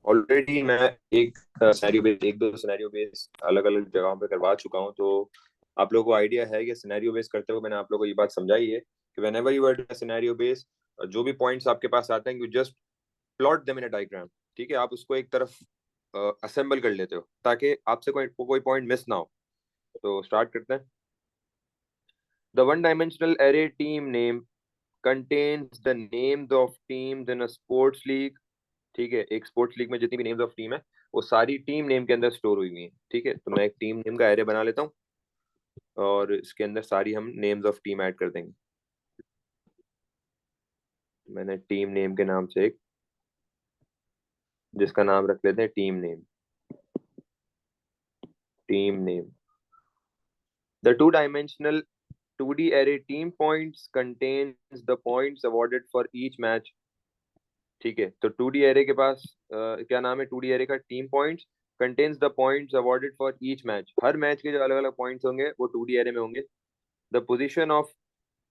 Already मैं एक scenario base, एक दो सिनेरियो बेस अलग अलग जगहों पे करवा चुका हूँ, तो आप लोगों को आइडिया है कि सिनेरियो बेस करते हुए मैंने आप लोगों को ये बात समझाई है कि whenever you are scenario base, जो भी पॉइंट्स आपके पास आते हैं, you just plot them in a diagram. ठीक है, आप उसको एक तरफ असेंबल कर लेते हो ताकि आपसे कोई पॉइंट मिस ना हो। तो स्टार्ट करते हैं। The one dimensional array team name contains the names of teams in a sports league. ठीक है, एक स्पोर्ट्स लीग में जितनी भी नेम्स ऑफ टीम है वो सारी टीम नेम के अंदर स्टोर हुई हुई है। ठीक है, तो मैं एक टीम नेम का एरे बना लेता हूँ और इसके अंदर सारी हम नेम्स ऑफ टीम ऐड कर देंगे। मैंने टीम नेम के नाम से एक, जिसका नाम रख लेते हैं team name. Team name. The two dimensional 2D array team points contains the points awarded for each match। ठीक है, तो 2D array के पास क्या नाम है 2D array का? Team points contains the points awarded for each match. Her match के जो अलग अलग पॉइंट्स होंगे वो 2D array में होंगे। The position of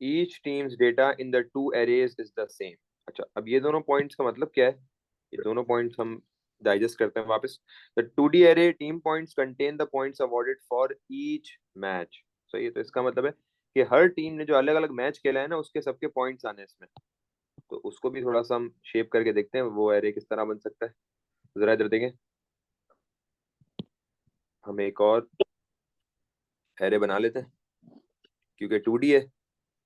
each teams data in the two arrays is the same. अच्छा, अब ये दोनों पॉइंट्स का मतलब क्या है? ये दोनों पॉइंट्स हम डाइजेस्ट करते हैं वापस। The 2D array team points contain the points awarded for each match. सही है, तो इसका मतलब है कि हर टीम ने जो अलग अलग मैच खेला है ना, उसके सबके पॉइंट्स आने हैं इसमें। तो उसको भी थोड़ा सा हम शेप करके देखते हैं वो एरे किस तरह बन सकता है। जरा इधर देखें, हम एक और एरे बना लेते हैं। क्योंकि 2D है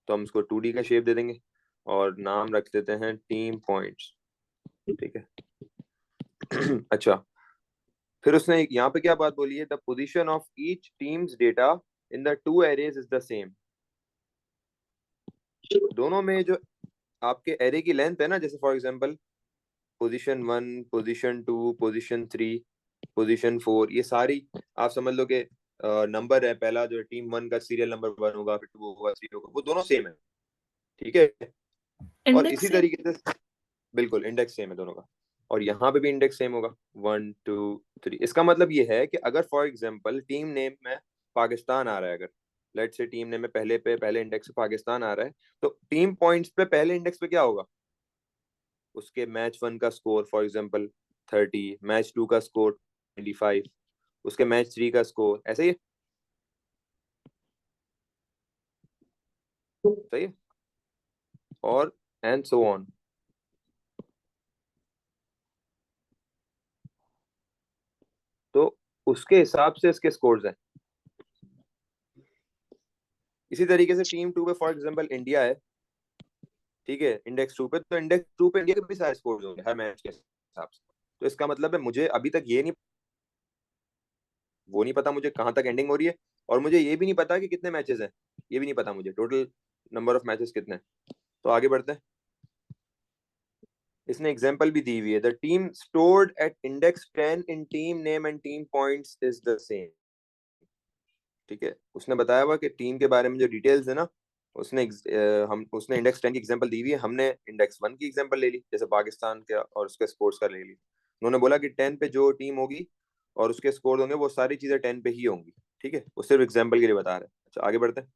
तो हम उसको 2D का शेप दे देंगे और नाम रख देते हैं टीम पॉइंट्स। ठीक है। अच्छा, फिर उसने यहाँ पे क्या बात बोली है? The position of each teams data in the two arrays is the same. दोनों में जो आपके एरे की लेंथ है ना, जैसे for example position 1, position 2, position 3, position 4, ये सारी आप समझ लो कि नंबर है। पहला जो टीम 1 का सीरियल नंबर 1 होगा, फिर 2 होगा, 3 होगा, वो दोनों सेम है। ठीक है, और इंडेक्स इसी से। तरीके से बिल्कुल इंडेक्स सेम है दोनों का। और यहाँ पे भी इंडेक्स सेम होगा, 1 2 3। इसका मतलब ये है कि अगर फॉर एग्जाम्पल टीम नेम में पाकिस्तान आ रहा है, अगर लेट से टीम नेम में पहले इंडेक्स पे पाकिस्तान आ रहा है, तो टीम पॉइंट्स पे पहले इंडेक्स पे क्या होगा? उसके मैच 1 का स्कोर फॉर एग्जाम्पल 30, मैच 2 का स्कोर 25, उसके मैच 3 का स्कोर, ऐसे ही। सही है, और एंड सो ऑन। तो उसके हिसाब से इसके स्कोर्स हैं। इसी तरीके से टीम 2 पे फॉर एग्जाम्पल इंडिया है। ठीक है, इंडेक्स 2 पे, तो इंडेक्स 2 पे इंडिया के भी सारे स्कोर्स होंगे हर मैच के हिसाब से। तो इसका मतलब है मुझे अभी तक ये नहीं, वो नहीं पता मुझे कहाँ तक एंडिंग हो रही है, और मुझे ये भी नहीं पता कि कितने मैचेस हैं। ये भी नहीं पता मुझे टोटल नंबर ऑफ मैचेस कितने हैं। तो आगे बढ़ते हैं। इसने एग्जांपल भी दी हुई है। The team stored at index 10 in team name and team points is the same. ठीक है, उसने बताया हुआ कि टीम के बारे में जो डिटेल्स है ना, उसने इंडेक्स 10 की एग्जांपल दी हुई है, हमने इंडेक्स 1 की एग्जांपल ले ली, जैसे पाकिस्तान के और उसके स्कोर्स का ले ली। उन्होंने बोला कि 10 पे जो टीम होगी और उसके स्कोर होंगे वो सारी चीजें 10 पे ही होंगी। ठीक है, वो सिर्फ एग्जांपल के लिए बता रहे हैं। अच्छा, आगे बढ़ते हैं।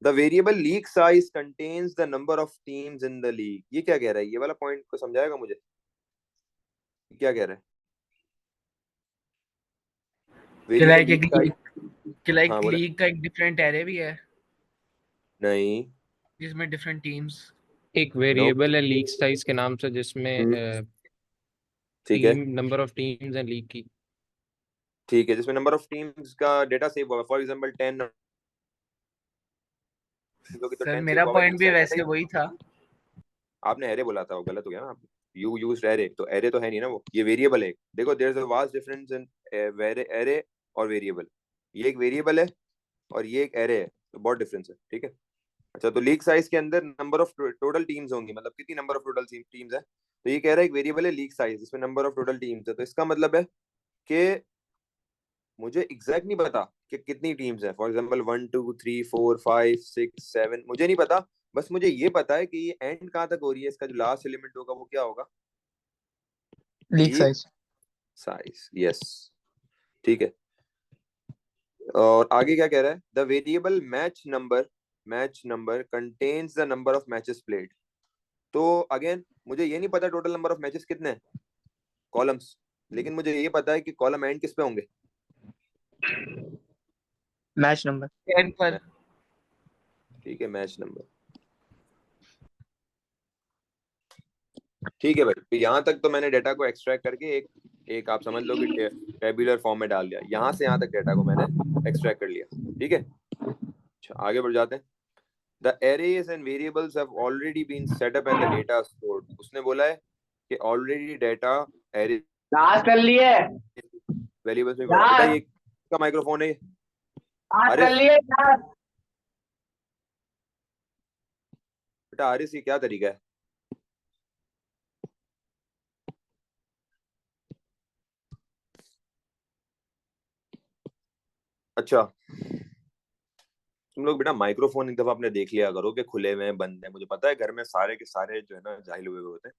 The variable league size contains the number of teams in the league. ये क्या कह रहा है? ये वाला पॉइंट को समझाएगा मुझे, क्या कह रहा है? वेरिएबल क्लाइक लीग एक साइज। हाँ क्लाइक बोले। लीग का एक डिफरेंट एरे भी है नहीं। जिसमें डिफरेंट टीम्स। एक नो। वेरिएबल है लीग साइज के नाम से, जिसमें ठीक है। टीम नंबर ऑफ टीम्स हैं लीग की। ठीक है, जिसमें नंबर ऑफ टीम्स का डेटा सेव होगा, फॉर एग्जांपल 10 होगी तो सर 10 सेव मेरा होगा लीग पॉइंट भी साइज, ऐसा वैसे ही। वही था। आपने एरे बोला था, वो गलत हो गया ना। आप यू यूज्ड एरे, तो एरे तो है नहीं ना वो, ये वेरिएबल है। देखो, there is a vast difference in array और वेरिएबल। ये एक वेरिएबल है और ये एक एरे है, तो बहुत डिफरेंस है। ठीक है। अच्छा, तो लीग साइज के अंदर नंबर ऑफ टोटल टीम्स होंगी, मतलब कितनी नंबर ऑफ टोटल टीम्स है। तो ये कह रहा है एक वेरिएबल है लीग साइज, जिसमें नंबर ऑफ टोटल टीम्स है। तो इसका मतलब है कि मुझे एग्जैक्ट नहीं पता कि कितनी टीम्स है, फॉर एग्जांपल 1 2 3 4 5 6 7, मुझे नहीं पता। बस मुझे ये पता है कि ये एंड कहाँ तक हो रही है, इसका जो लास्ट एलिमेंट होगा वो क्या होगा? League league size. Size. Yes. ठीक है, और आगे क्या कह रहा है? The variable match number contains the number of matches played. तो अगेन मुझे ये नहीं पता टोटल नंबर ऑफ मैचेस कितने हैं, कॉलम्स, लेकिन मुझे ये पता है कि कॉलम एंड किस पे होंगे, मैच नंबर 10 पर। ठीक है, मैच नंबर। ठीक है भाई, तो यहाँ तक तो मैंने डेटा को एक्सट्रैक्ट करके एक आप समझ लो कि टेबुलर फॉर्म में डाल दिया। यहाँ से यहाँ तक डेटा को मैंने एक्सट्रैक्ट कर लिया, ठीक है। अच्छा, आगे बढ़ जाते हैं। The arrays and variables have already been set up and the data stored. उसने बोला है कि already data array कर लिए वेरिएबल्स में पड़ा। बेटा ये का माइक्रोफोन है ये? कर लिए बेटा आरिस, ये क्या तरीका है? अच्छा, तुम लोग बेटा माइक्रोफोन एक दफा आपने देख लिया करो कि खुले हुए हैं बंद है। मुझे पता है घर में सारे के सारे जो है ना जाहिल हुए हुए होते हैं,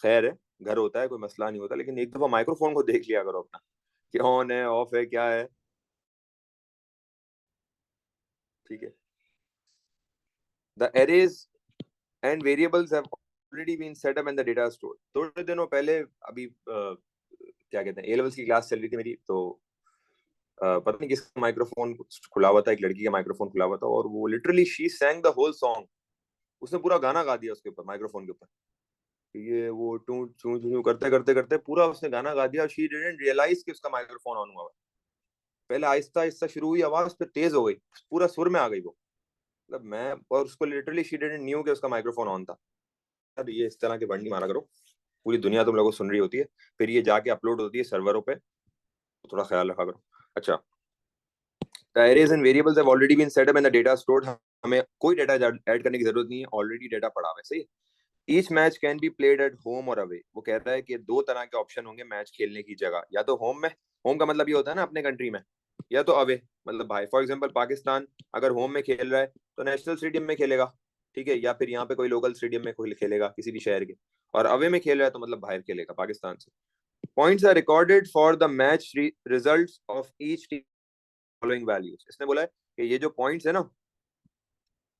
खैर है, घर होता है कोई मसला नहीं होता, लेकिन एक दफा माइक्रोफोन को देख लिया करो अपना कि ऑन है ऑफ है क्या है, ठीक है। The arrays and variables have already been set up and the data stored. थोड़े दिनों पहले अभी क्या कहते हैं, ए लेवल्स की क्लास चल रही थी मेरी, तो पता नहीं किसका माइक्रोफोन खुला हुआ था, एक लड़की का माइक्रोफोन खुला हुआ था, और वो literally she sang the whole song. उसने पूरा गाना गा दिया उसके ऊपर, माइक्रोफोन के ऊपर। ये वो टू चू चू करते करते करते पूरा उसने गाना गा दिया। शी डिडंट रियलाइज कि उसका माइक्रोफोन ऑन हुआ है। पहले आहिस्ता आहिस्ता शुरू हुई आवाज, फिर तेज हो गई, पूरा सुर में आ गई वो। मतलब मैं और उसको लिटरली शी डिडंट न्यू कि उसका माइक्रोफोन ऑन था। अब ये इस तरह के बंडी मारा करो, पूरी दुनिया तुम लोगों को सुन रही होती है, फिर ये जाके अपलोड होती है सर्वरों पे, तो थोड़ा ख्याल रखा करो। अच्छा, the arrays and variables have already been set up and the data stored. हमें कोई डेटा ऐड करने की जरूरत नहीं है, ऑलरेडी डेटा पड़ा हुआ है, सही है। Each match can be played at home और अवे। वो कहता है कि दो तरह के ऑप्शन होंगे मैच खेलने की जगह, या तो होम में, होम का मतलब ये होता है ना अपने कंट्री में, या तो अवे मतलब भाई। फॉर एग्जांपल पाकिस्तान अगर होम में खेल रहा है तो नेशनल स्टेडियम में खेलेगा, ठीक है, या फिर यहाँ पे कोई लोकल स्टेडियम में कोई खेलेगा किसी भी शहर के। और अवे में खेल रहा है तो मतलब बाहर खेलेगा पाकिस्तान से। Points are recorded for the match results of each team following values. इसने बोला है कि ये जो पॉइंट्स है ना,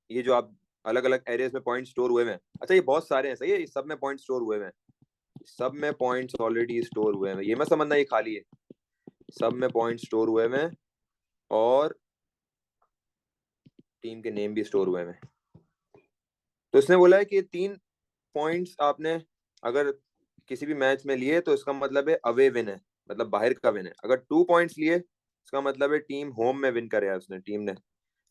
ये जो आप अलग अलग एरियाज में पॉइंट स्टोर हुए हैं, अच्छा ये बहुत सारे हैं, सही है, सब में पॉइंट स्टोर हुए हैं, सब में पॉइंट्स ऑलरेडी स्टोर हुए हैं, ये मत समझना ये खाली है, सब में पॉइंट स्टोर हुए हैं और टीम के नेम भी स्टोर हुए हैं। तो इसने बोला है कि 3 पॉइंट्स आपने अगर किसी भी मैच में लिए तो इसका मतलब है अवे विन है, मतलब बाहर का विन है। अगर 2 पॉइंट्स लिए इसका मतलब है टीम होम में विन करे उसने, टीम ने।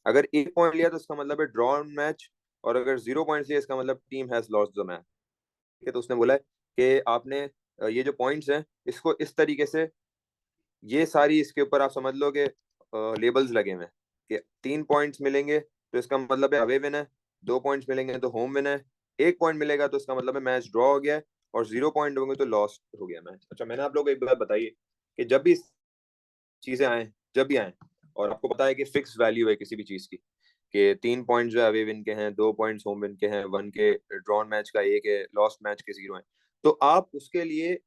अगर 1 पॉइंट लिया तो इसका मतलब है ड्रॉ मैच, और अगर 0 पॉइंट्स लिया इसका मतलब team has lost the match, ठीक है। तो उसने बोला है कि आपने ये जो पॉइंट्स हैं इसको इस तरीके से, ये सारी इसके ऊपर आप समझ लो कि लेबल्स लगे हुए हैं कि 3 पॉइंट्स मिलेंगे तो इसका मतलब है अवे विन है, 2 पॉइंट्स मिलेंगे तो होम विन है, 1 पॉइंट मिलेगा तो इसका मतलब है मैच ड्रॉ हो गया है, और 0 पॉइंट होंगे तो लॉस्ट हो गया मैच। अच्छा, मैंने आप लोगों को एक बात बताइए कि जब भी चीजें आए, जब भी आए, और आपको पता है कि फिक्स वैल्यू है किसी भी चीज की, कि 3 पॉइंट जो है अवे विन के हैं, 2 पॉइंट्स होम विन के हैं, 1 के ड्रॉन मैच का 1 है, लॉस्ट मैच के 0 है, तो आप उसके लिए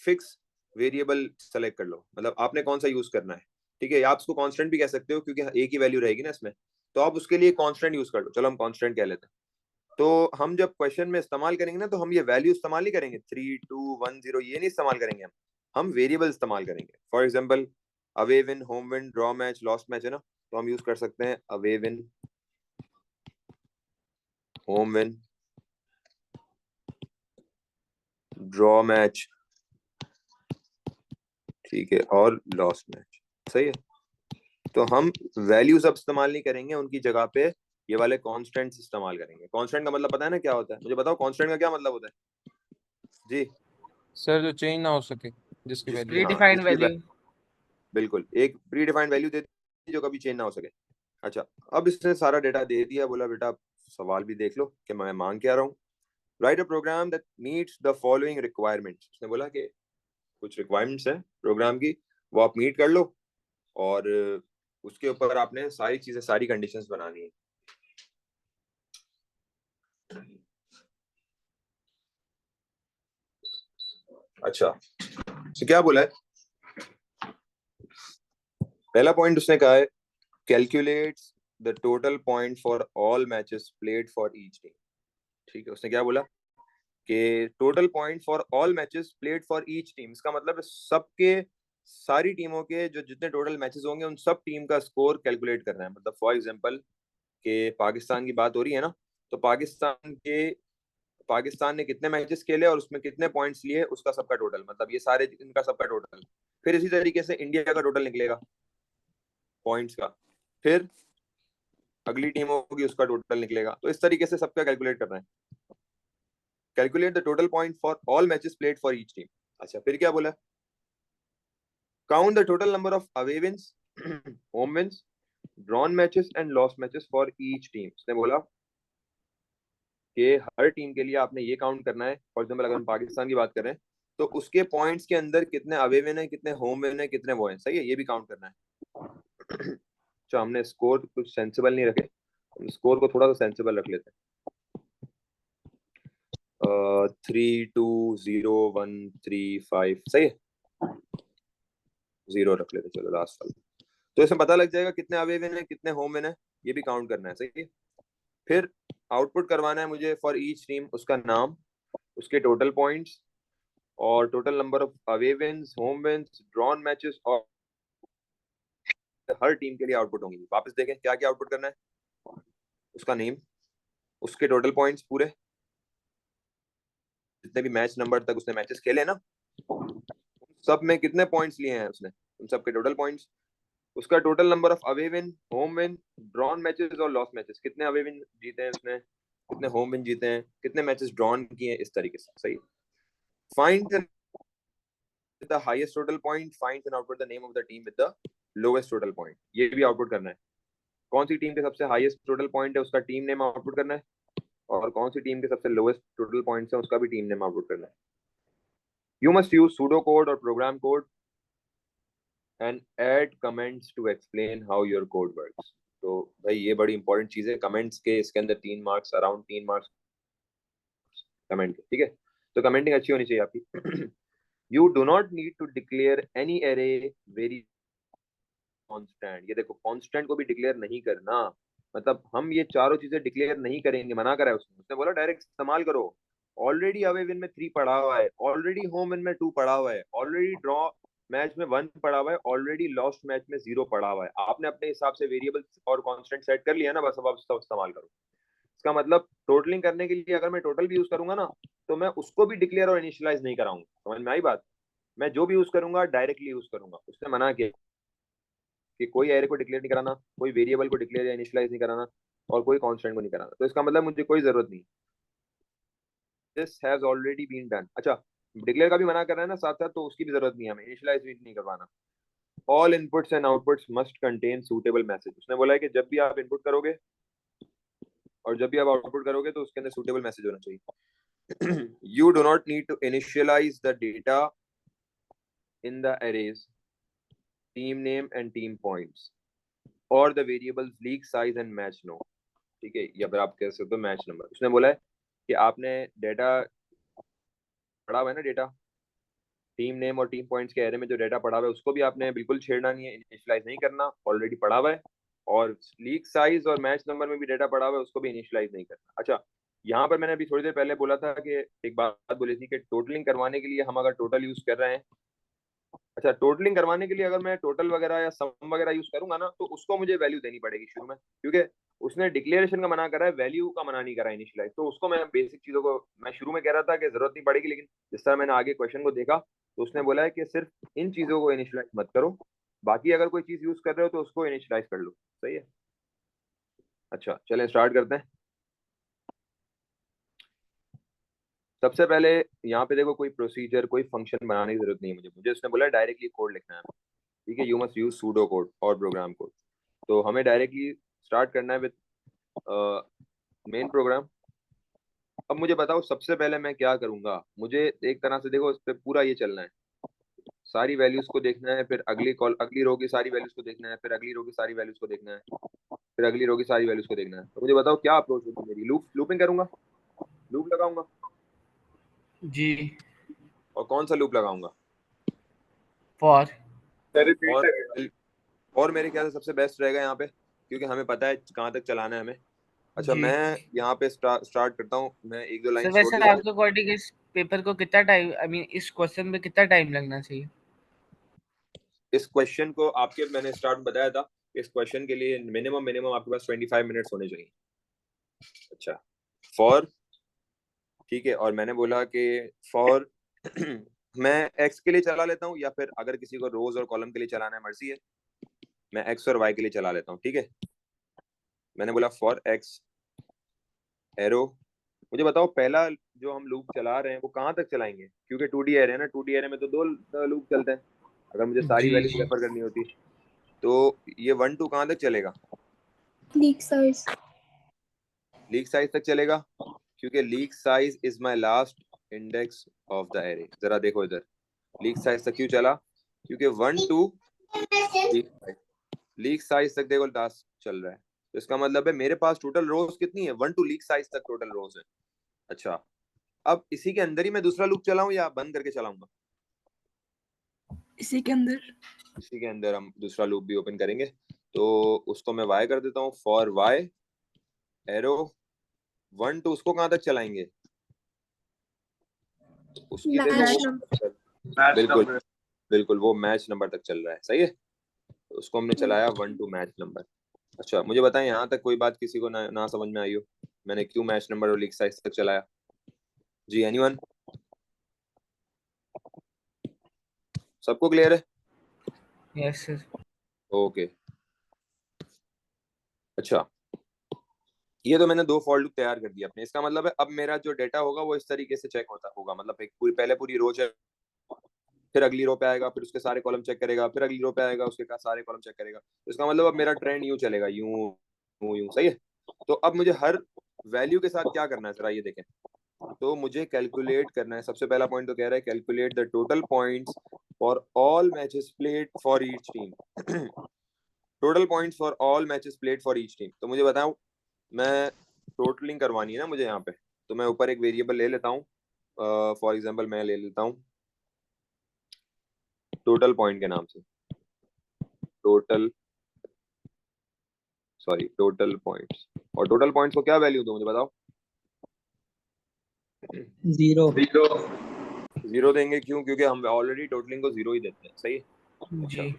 फिक्स वेरिएबल सेलेक्ट कर लो, मतलब आपने कौन सा यूज करना है, ठीक है। आप उसको कांस्टेंट भी कह सकते हो क्योंकि एक ही वैल्यू रहेगी ना इसमें, तो आप उसके लिए कांस्टेंट यूज कर लो। चलो हम कांस्टेंट कह लेते हैं। तो हम जब क्वेश्चन में इस्तेमाल करेंगे ना, तो हम ये वैल्यू इस्तेमाल नहीं करेंगे 3 2 1 0, ये नहीं इस्तेमाल करेंगे हम वेरिएबल इस्तेमाल करेंगे। For example away win, home win, draw match, lost match है ना, तो हम यूज कर सकते हैं away win, home win, draw match, ठीक है, और लॉस्ट मैच, सही है। तो हम वैल्यू सब इस्तेमाल नहीं करेंगे, उनकी जगह पे ये वाले कांस्टेंट्स इस्तेमाल करेंगे। कांस्टेंट का मतलब पता है ना क्या होता है? मुझे बताओ कांस्टेंट का क्या मतलब होता है जी। सर जो चेंज ना हो सके, जिसकी जिसकी वैल्यू प्री हाँ डिफाइंड जिसकी वैल्यू। बिल्कुल एक प्री डिफाइंड वैल्यू दे दी जो कभी चेंज ना हो सके। अच्छा, अब इसने सारा डेटा दे दिया, बोला बेटा सवाल भी देख लो कि मैं मांग क्या रहा हूँ। Write a program that meets the following requirements. उसने बोला कि कुछ रिक्वायरमेंट्स है प्रोग्राम की, वो आप मीट कर लो, और उसके ऊपर आपने सारी चीजें, सारी कंडीशंस बनानी है। अच्छा, तो क्या बोला है? पहला पॉइंट उसने कहा है calculates the total point for all matches played for each team, ठीक है। उसने क्या बोला कि total point for all matches played for each team. इसका मतलब सबके सारी टीमों के जो जितने टोटल मैचेस होंगे उन सब टीम का स्कोर कैलकुलेट करना है। मतलब फॉर एग्जांपल कि पाकिस्तान की बात हो रही है ना, तो पाकिस्तान ने कितने मैचेस खेले और उसमें कितने पॉइंट्स लिए, उसका सबका टोटल, मतलब ये सारे इनका सबका टोटल। फिर इसी तरीके से इंडिया का टोटल निकलेगा पॉइंट्स का, फिर अगली टीम होगी उसका टोटल निकलेगा। तो इस तरीके से सबका कैलकुलेट करना है। Calculate the total point for all matches played for each team. अच्छा, फिर क्या बोला? Count the total number of away wins, home wins, drawn matches and loss matches for each team. उसने बोला कि हर टीम के लिए आपने ये काउंट करना है। फॉर एग्जांपल अगर हम पाकिस्तान की बात करें तो उसके पॉइंट्स के अंदर कितने अवे विन है, कितने होम विन है, कितने वो हैं, सही है, ये भी काउंट करना है। अच्छा, हमने स्कोर कुछ सेंसिबल नहीं रखे, हम स्कोर को थोड़ा सा सेंसिबल रख लेते हैं। 320135, सही है, 0 रख लेते, चलो लास्ट वाला। तो इसमें पता लग जाएगा कितने अवे विन है, कितने होम विन है, ये भी काउंट करना है, सही है। फिर आउटपुट करवाना है मुझे फॉर ईच टीम, उसका नाम, उसके टोटल पॉइंट्स और total number of away wins, home wins, drawn matches, और हर टीम के लिए आउटपुट होंगी। वापस देखें क्या क्या आउटपुट करना है। उसका नेम, उसके टोटल पॉइंट्स पूरे, जितने भी मैच नंबर तक उसने मैचेस खेले ना, सब में कितने पॉइंट्स लिए हैं उसने, उन सब के टोटल पॉइंट्स, उसका total number of away win, home win, drawn matches और लॉस मैचेस, कितने अवे विन जीते हैं उसने, कितने होम विन जीते हैं, कितने मैचेस ड्रॉन किए हैं, इस तरीके से, सही। Find the highest total point, find and output the name of the team with the lowest total point, ये भी आउटपुट करना है। कौन सी टीम के सबसे हाईएस्ट टोटल पॉइंट है उसका टीम नेम आउटपुट करना है, और कौन सी टीम के सबसे लोवेस्ट टोटल पॉइंट्स है उसका भी टीम नेम आउटपुट करना है। You must use pseudo code और program code and add comments to explain how your code works. तो भाई ये बड़ी इंपॉर्टेंट चीज है, कमेंट्स के इसके अंदर 3 मार्क्स, अराउंड 3 मार्क्स कमेंट के, ठीक है। तो कमेंटिंग अच्छी होनी चाहिए आपकी। You do not need to declare any array very constant. ये देखो, कांस्टेंट को भी डिक्लेयर नहीं करना, मतलब हम ये चारों चीजें डिक्लेयर नहीं करेंगे, मना करा है उसने बोला डायरेक्ट इस्तेमाल करो। ऑलरेडी अवे विन में 3 पड़ा हुआ है, ऑलरेडी होम विन में 2 पड़ा हुआ है, ऑलरेडी ड्रॉ मैच में 1 पड़ा हुआ है, ऑलरेडी लॉस्ट मैच में 0 पड़ा हुआ है। आपने अपने हिसाब से वेरिएबल और कांस्टेंट सेट कर लिया ना, बस अब आप उसका इस्तेमाल करो। इसका मतलब टोटलिंग करने के लिए अगर मैं टोटल भी यूज करूंगा ना, तो मैं उसको भी डिक्लेयर और इनिशियलाइज नहीं कराऊंगा। समझ में आई बात? मैं जो भी यूज करूंगा डायरेक्टली यूज करूंगा। उसने मना किया कि कोई एरे को डिक्लेयर नहीं कराना, कोई वेरिएबल को डिक्लेयर या इनिशियलाइज नहीं कराना, और कोई कांस्टेंट को नहीं कराना। तो इसका मतलब मुझे कोई जरूरत नहीं, this has already been done. अच्छा, डिक्लेयर का भी मना कर रहा है ना साथ साथ, तो उसकी भी जरूरत नहीं है, हमें इनिशियलाइज भी नहीं करवाना। All inputs and outputs must contain suitable message. उसने बोला है कि जब भी आप इनपुट करोगे और जब भी आप आउटपुट करोगे तो उसके अंदर सूटेबल मैसेज होना चाहिए। You do not need to initialise the data in the arrays, team name and team points और the variables league size and match no, ठीक है, या फिर आप कह सकते हो मैच नंबर। उसने बोला है कि आपने डेटा पढ़ा हुआ है ना, डेटा टीम नेम और टीम पॉइंट्स के एरे में जो डेटा पड़ा हुआ है उसको भी आपने बिल्कुल छेड़ना नहीं है, इनिशियलाइज नहीं करना, ऑलरेडी पड़ा हुआ है। और लीग साइज और मैच नंबर में भी डेटा पड़ा हुआ है, उसको भी इनिशियलाइज नहीं करना। अच्छा, यहाँ पर मैंने अभी थोड़ी देर पहले बोला था कि एक बात बोली थी कि टोटलिंग करवाने के लिए हम अगर टोटल यूज कर रहे हैं, अच्छा टोटलिंग करवाने के लिए अगर मैं टोटल वगैरह या सम वगैरह यूज करूंगा ना, तो उसको मुझे वैल्यू देनी पड़ेगी शुरू में, क्योंकि उसने डिक्लेरेशन का मना करा है, वैल्यू का मना नहीं करा इनिशियलाइज। तो उसको मैं बेसिक चीजों को मैं शुरू में कह रहा था कि जरूरत नहीं पड़ेगी, लेकिन जिस तरह मैंने आगे क्वेश्चन को देखा तो उसने बोला है कि सिर्फ इन चीजों को इनिशियलाइज मत करो, बाकी अगर कोई चीज यूज कर रहे हो तो उसको इनिशियलाइज कर लो, सही है। अच्छा चलें स्टार्ट करते हैं। सबसे पहले यहाँ पे देखो, कोई प्रोसीजर कोई फंक्शन बनाने की जरूरत नहीं है मुझे उसने बोला डायरेक्टली कोड लिखना है, ठीक है। You must use pseudo code और प्रोग्राम कोड। तो हमें डायरेक्टली स्टार्ट करना है विद मेन प्रोग्राम। अब मुझे बताओ सबसे पहले मैं क्या करूंगा। मुझे एक तरह से देखो, इस पे पूरा ये चलना है, सारी वैल्यूज को देखना है, फिर अगली रो की सारी वैल्यूज को देखना है, फिर अगली रो की सारी वैल्यूज को देखना है, फिर अगली रो की सारी वैल्यूज को देखना है। तो मुझे बताओ क्या अप्रोच होगी मेरी। लूपिंग करूंगा, लूप लगाऊंगा, जी। और कौन सा लूप लगाऊंगा? फॉर। और मेरे ख्याल से सबसे बेस्ट रहेगा यहाँ पे, क्योंकि हमें पता है कहाँ तक चलाना है हमें, अच्छा जी। मैं यहाँ पे स्टार्ट करता हूँ, मैं एक दो सर लाइन वैसे आपके अकॉर्डिंग इस पेपर को कितना टाइम, आई मीन इस क्वेश्चन में कितना टाइम लगना चाहिए? इस क्वेश्चन को आपके मैंने स्टार्ट बताया था, इस क्वेश्चन के लिए मिनिमम आपके पास 25 मिनट्स होने चाहिए। अच्छा फॉर, ठीक है, और मैंने बोला कि फॉर मैं एक्स के लिए चला लेता हूँ, या फिर अगर किसी को रोज और कॉलम के लिए चलाना है मर्जी है, मैं एक्स और वाई के लिए चला लेता हूँ, ठीक है। मैंने बोला फॉर एक्स एरो। मुझे बताओ पहला जो हम लूप चला रहे हैं वो कहाँ तक चलाएंगे, क्योंकि 2D एरे है ना, 2D एरे में तो दो लूप चलते हैं, अगर मुझे सारी जी वैल्यूज जी। रेफर करनी होती तो ये 1 2 कहाँ तक चलेगा, लीक साइज। लीक साइज तक चलेगा, क्योंकि leak size is my last index of the array. जरा देखो इधर, लीक साइज तक क्यों चला, क्योंकि 1 2 लीक साइज तक देखो लास्ट चल रहा है, तो इसका मतलब है मेरे पास टोटल रोज कितनी है, 1 2 लीक साइज तक टोटल रोज है। अच्छा अब इसी के अंदर ही मैं दूसरा लूप चलाऊं या बंद करके चलाऊंगा, इसी के अंदर। इसी के अंदर हम दूसरा लूप भी ओपन करेंगे, तो उसको मैं y कर देता हूँ, फॉर y एरो 1 2 उसको कहाँ तक चलाएंगे, उसकी देखो मैच वो नंबर। बिल्कुल बिल्कुल वो मैच नंबर तक चल रहा है, सही है, तो उसको हमने चलाया 1 2 मैच नंबर। अच्छा मुझे बताएं यहाँ तक कोई बात किसी को ना समझ में आई हो, मैंने क्यों मैच नंबर और लीक साइज तक चलाया? जी एनीवन, सबको क्लियर है? Yes sir. ओके अच्छा ये तो मैंने दो फॉर लूप तैयार कर दिया अपने, इसका मतलब है अब मेरा जो डेटा होगा वो इस तरीके से चेक होता होगा, मतलब एक पहले पूरी रो चेक, फिर अगली रो पे आएगा, फिर उसके सारे कॉलम चेक करेगा, फिर अगली रो पे आएगा उसके सारे कॉलम चेक करेगा, तो इसका मतलब अब मेरा ट्रेंड यूं चलेगा, यूं यूं यूं, सही है। तो अब मुझे हर वैल्यू के साथ क्या करना है जरा ये देखें, तो मुझे कैलकुलेट करना है, सबसे पहला पॉइंट तो कह रहा है calculate the total points for all matches played for each team total points for all matches played for each team. तो मुझे बताओ मैं टोटलिंग करवानी है ना मुझे यहाँ पे, तो मैं ऊपर एक वेरिएबल ले लेता हूँ, फॉर एग्जांपल मैं ले लेता हूँ टोटल पॉइंट के नाम से, टोटल टोटल पॉइंट्स, और टोटल पॉइंट्स को क्या वैल्यू दूं मुझे बताओ? 0। जीरो देंगे, क्यों? क्योंकि हम ऑलरेडी टोटलिंग को जीरो ही देते हैं, सही है। अच्छा जी।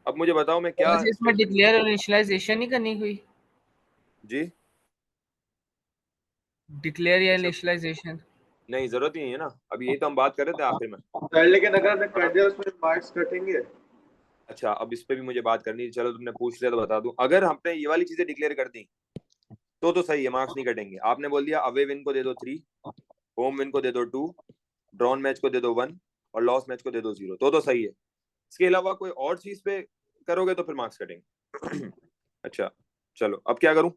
अब मुझे बताओ मैं क्या वैसे इसमें स्टेटमेंट, डिक्लेयर और इनिशियलाइजेशन नहीं करनी कोई? जी डिक्लेयर या अच्छा इनिशियलाइजेशन? नहीं जरूरत ही नहीं है ना, अभी यही तो हम बात कर रहे थे आखिर में सर लेकिन अगर मैं कर दिया उसमें मार्क्स कटेंगे? अच्छा अब इस पे भी मुझे बात करनी थी, चलो तुमने पूछ लिया तो बता दूं, अगर हमने ये वाली चीजें डिक्लेयर कर दी तो सही है, मार्क्स नहीं कटेंगे। आपने बोल दिया अवे विन को दे दो 3, होम विन को दे दो 2, ड्रॉन मैच को दे दो 1 और लॉस मैच को दे दो 0, तो सही है। इसके अलावा कोई और चीज पे करोगे तो फिर मार्क्स कटेंगे। अच्छा चलो अब क्या करूं,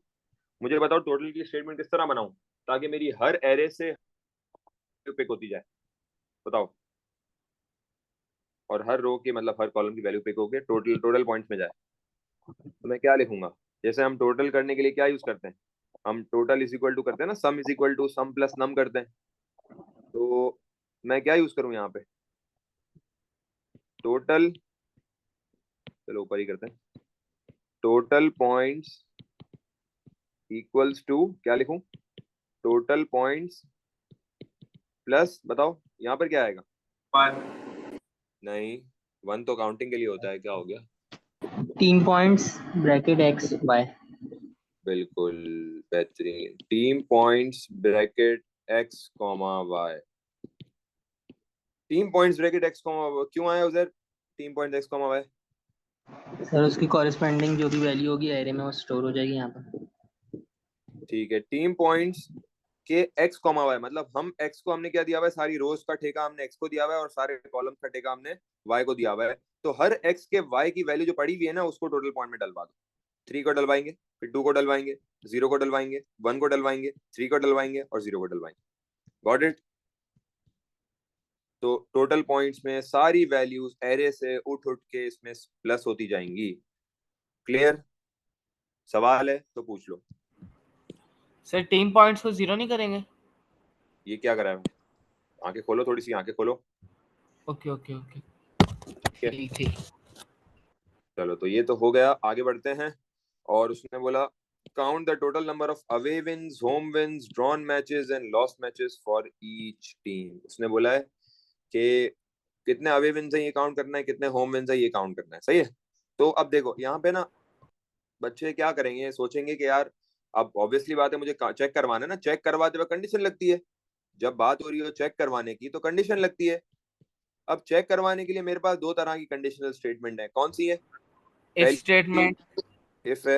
मुझे बताओ टोटल की स्टेटमेंट किस तरह बनाऊं ताकि मेरी हर एरे से पिक होती जाए, बताओ, और हर रो की मतलब हर कॉलम की वैल्यू पिक होके टोटल पॉइंट्स में जाए। तो मैं क्या लिखूंगा, जैसे हम टोटल करने के लिए क्या यूज करते हैं, हम टोटल इज इक्वल टू करते हैं ना, sum is equal to sum plus num करते हैं, तो मैं क्या यूज करूं यहाँ पे, टोटल, चलो ऊपर ही करते हैं, टोटल पॉइंट्स इक्वल्स टू क्या लिखूं, टोटल पॉइंट्स प्लस, बताओ यहाँ पर क्या आएगा? 1। नहीं 1 तो काउंटिंग के लिए होता है, क्या हो गया? 3 पॉइंट्स ब्रैकेट x y। बिल्कुल बेहतरीन, team points bracket x comma y, team points bracket x comma, क्यों आया उधर team points x comma y? Sir उसकी कॉरेस्पॉन्डिंग जो भी वैल्यू होगी एरे में वो स्टोर हो जाएगी यहाँ पर। ठीक है, टीम पॉइंट्स के एक्स कॉमा वाई, मतलब हम एक्स को हमने क्या दिया हुआ है, सारी रोज का ठेका हमने एक्स को दिया हुआ है और सारे कॉलम का ठेका हमने वाई को दिया हुआ है, तो हर एक्स के वाई की वैल्यू जो पड़ी हुई है ना उसको टोटल पॉइंट में डलवा दो। 3 को डलवाएंगे, फिर 2 को डलवाएंगे, 0 को डलवाएंगे, 1 को डलवाएंगे, 3 को डलवाएंगे और 0 को डलवाएंगे। Got it? तो टोटल पॉइंट्स में सारी वैल्यूज एरे से उठ के इसमें प्लस होती जाएंगी। क्लियर? सवाल है तो पूछ लो। सर टीम पॉइंट्स को जीरो नहीं करेंगे? ये क्या करा है, आंखें खोलो, थोड़ी सी आंखें खोलो। ओके ओके ओके ठीक है ठीक। चलो तो ये तो हो गया, आगे बढ़ते हैं। और उसने बोला count the total number of away wins, home wins, drawn matches and lost matches for each team. उसने बोला है कि कितने अवे विन्स है ये काउंट करना है, कितने होम विन्स है ये काउंट करना है, सही है। तो अब देखो यहाँ पे ना बच्चे क्या करेंगे, सोचेंगे कि यार अब ऑब्वियसली बात है मुझे चेक करवाना है ना, चेक करवाते वक्त कंडीशन लगती है, जब बात हो रही है चेक करवाने की तो कंडीशन लगती है। अब चेक करवाने के लिए मेरे पास दो तरह की कंडीशनल स्टेटमेंट है, कौन सी है? इफ स्टेटमेंट, इफ है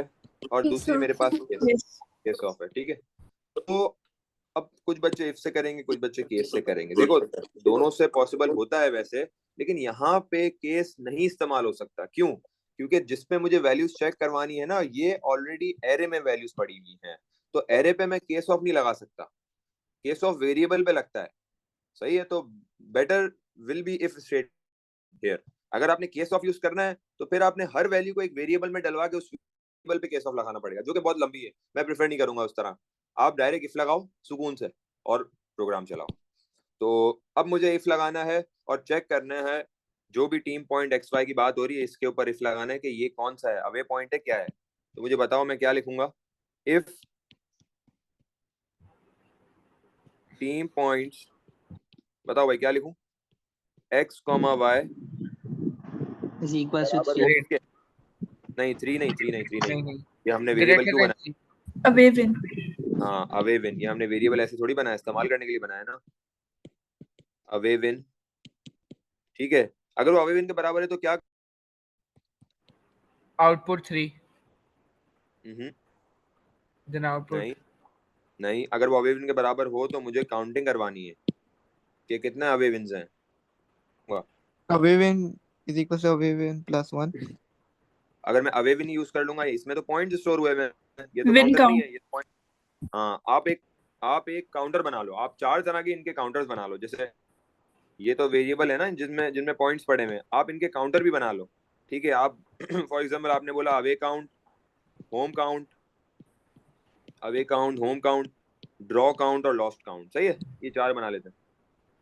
और Yes, दूसरी sir. मेरे पास Yes. केस ऑफ है, ठीक है। तो अब कुछ बच्चे इफ से करेंगे, कुछ बच्चे केस से करेंगे। देखो दोनों से पॉसिबल होता है वैसे, लेकिन यहाँ पे केस नहीं इस्तेमाल हो सकता। क्यों? क्योंकि जिसपे मुझे वैल्यूज चेक करवानी है ना, ये ऑलरेडी एरे में वैल्यूज पड़ी हुई हैं, तो एरे पे मैं केस ऑफ नहीं लगा सकता, केस ऑफ वेरिएबल पे लगता है, सही है। तो better will be if state here. अगर आपने केस ऑफ यूज करना है तो फिर आपने हर वैल्यू को एक वेरिएबल में डलवा के उस वेरिएबल पे केस ऑफ लगाना पड़ेगा, जो कि बहुत लंबी है, मैं प्रेफर नहीं करूंगा उस तरह। आप डायरेक्ट इफ लगाओ सुकून से और प्रोग्राम चलाओ। तो अब मुझे इफ लगाना है और चेक करना है, जो भी टीम पॉइंट एक्स वाई की बात हो रही है इसके ऊपर इफ लगाना है कि ये कौन सा है, अवे पॉइंट है क्या है। तो मुझे बताओ मैं क्या लिखूंगा, इफ टीम पॉइंट्स, बताओ भाई क्या लिखूं, x comma y is equal to बराबर 3। हो किसके? नहीं 3 नहीं 3 नहीं 3 नहीं, नहीं ये हमने वेरिएबल ग्रेटर क्यों देन बनाया? Away win. हाँ अवे विन, ये हमने वेरिएबल ऐसे थोड़ी बनाया, इस्तेमाल करने के लिए बनाया ना, अवे विन, ठीक है। अगर वो अवे विन के बराबर है तो क्या? आउटपुट 3, देन आउटपुट नहीं नहीं, अगर वो अवे विन के बराबर हो तो मुझे काउंटिंग करवानी है कि कितने अवे विन्स हैं। Away win is equal to away win plus 1. अगर मैं अवे विन यूज कर लूंगा, इसमें तो पॉइंट स्टोर हुए हैं, ये तो Win काउंटर नहीं count. है, ये पॉइंट। हाँ आप एक काउंटर बना लो, आप 4 तरह के इनके काउंटर्स बना लो। जैसे ये तो वेरिएबल है ना जिनमें जिनमें पॉइंट्स पड़े हुए हैं, आप इनके काउंटर भी बना लो, ठीक है। आप फॉर एग्जांपल आपने बोला away count, home count, away count, home count, draw count और लॉस्ट काउंट, सही है। ये 4 बना लेते हैं।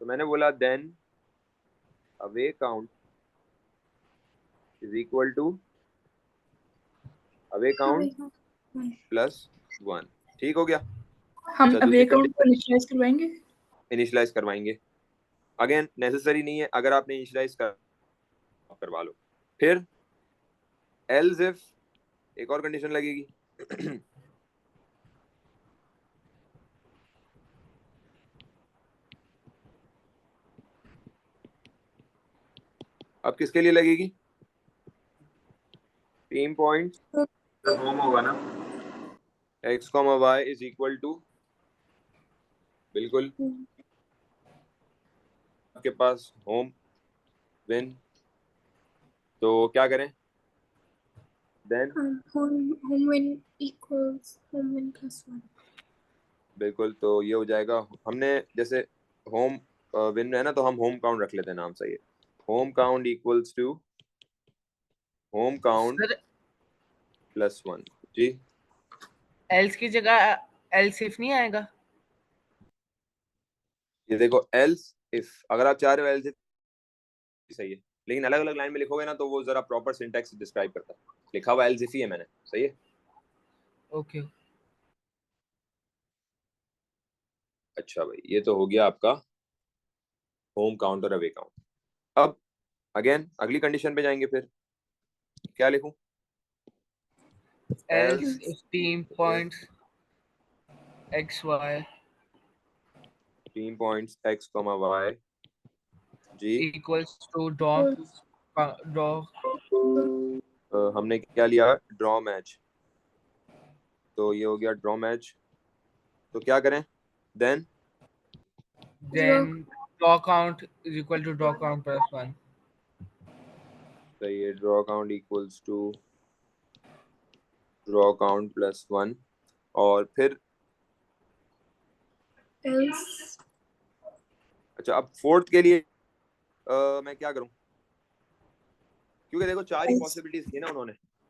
तो मैंने बोला then away count is equal to away count plus 1, ठीक हो गया। हम अच्छा, अवे दूसरी काउंट को इनिशियलाइज करवाएंगे। इनिशियलाइज करवाएंगे, अगेन नेसेसरी नहीं है, अगर आपने इनिशियलाइज करवा लो। फिर एल्स इफ एक और कंडीशन लगेगी, अब किसके लिए लगेगी? टीम पॉइंट होम होगा ना? X comma y is equal to, बिल्कुल आपके पास होम विन, तो क्या करें then? Home win equals home win plus 1. बिल्कुल, तो ये हो जाएगा, हमने जैसे होम विन है ना, तो हम होम काउंट रख लेते हैं नाम, सही है। Home count equals to home count sir plus 1, जी। एल्स की जगह एल्स इफ नहीं आएगा? ये देखो एल्स इफ, अगर आप चाह रहे हो एल्स इफ सही है, लेकिन अलग अलग लाइन में लिखोगे ना तो वो जरा प्रॉपर सिंटैक्स डिस्क्राइब करता है। लिखा हुआ एल्स इफ ही है मैंने, सही है। ओके अच्छा भाई, ये तो हो गया आपका होम काउंट और अवे काउंट। अब अगेन अगली कंडीशन पे जाएंगे, फिर क्या लिखूं? Else if team points x y team points x comma y, जी। इक्वल्स टू ड्रॉ हमने क्या लिया? ड्रॉ मैच, तो ये हो गया ड्रॉ मैच। तो क्या करें then? Then draw count is equal to draw count plus 1। सही है, draw count equals to draw count plus 1, और फिर Else. अच्छा, अब फोर्थ के लिए मैं क्या करूं? क्योंकि देखो 4 ही Else. पॉसिबिलिटीज थी ना,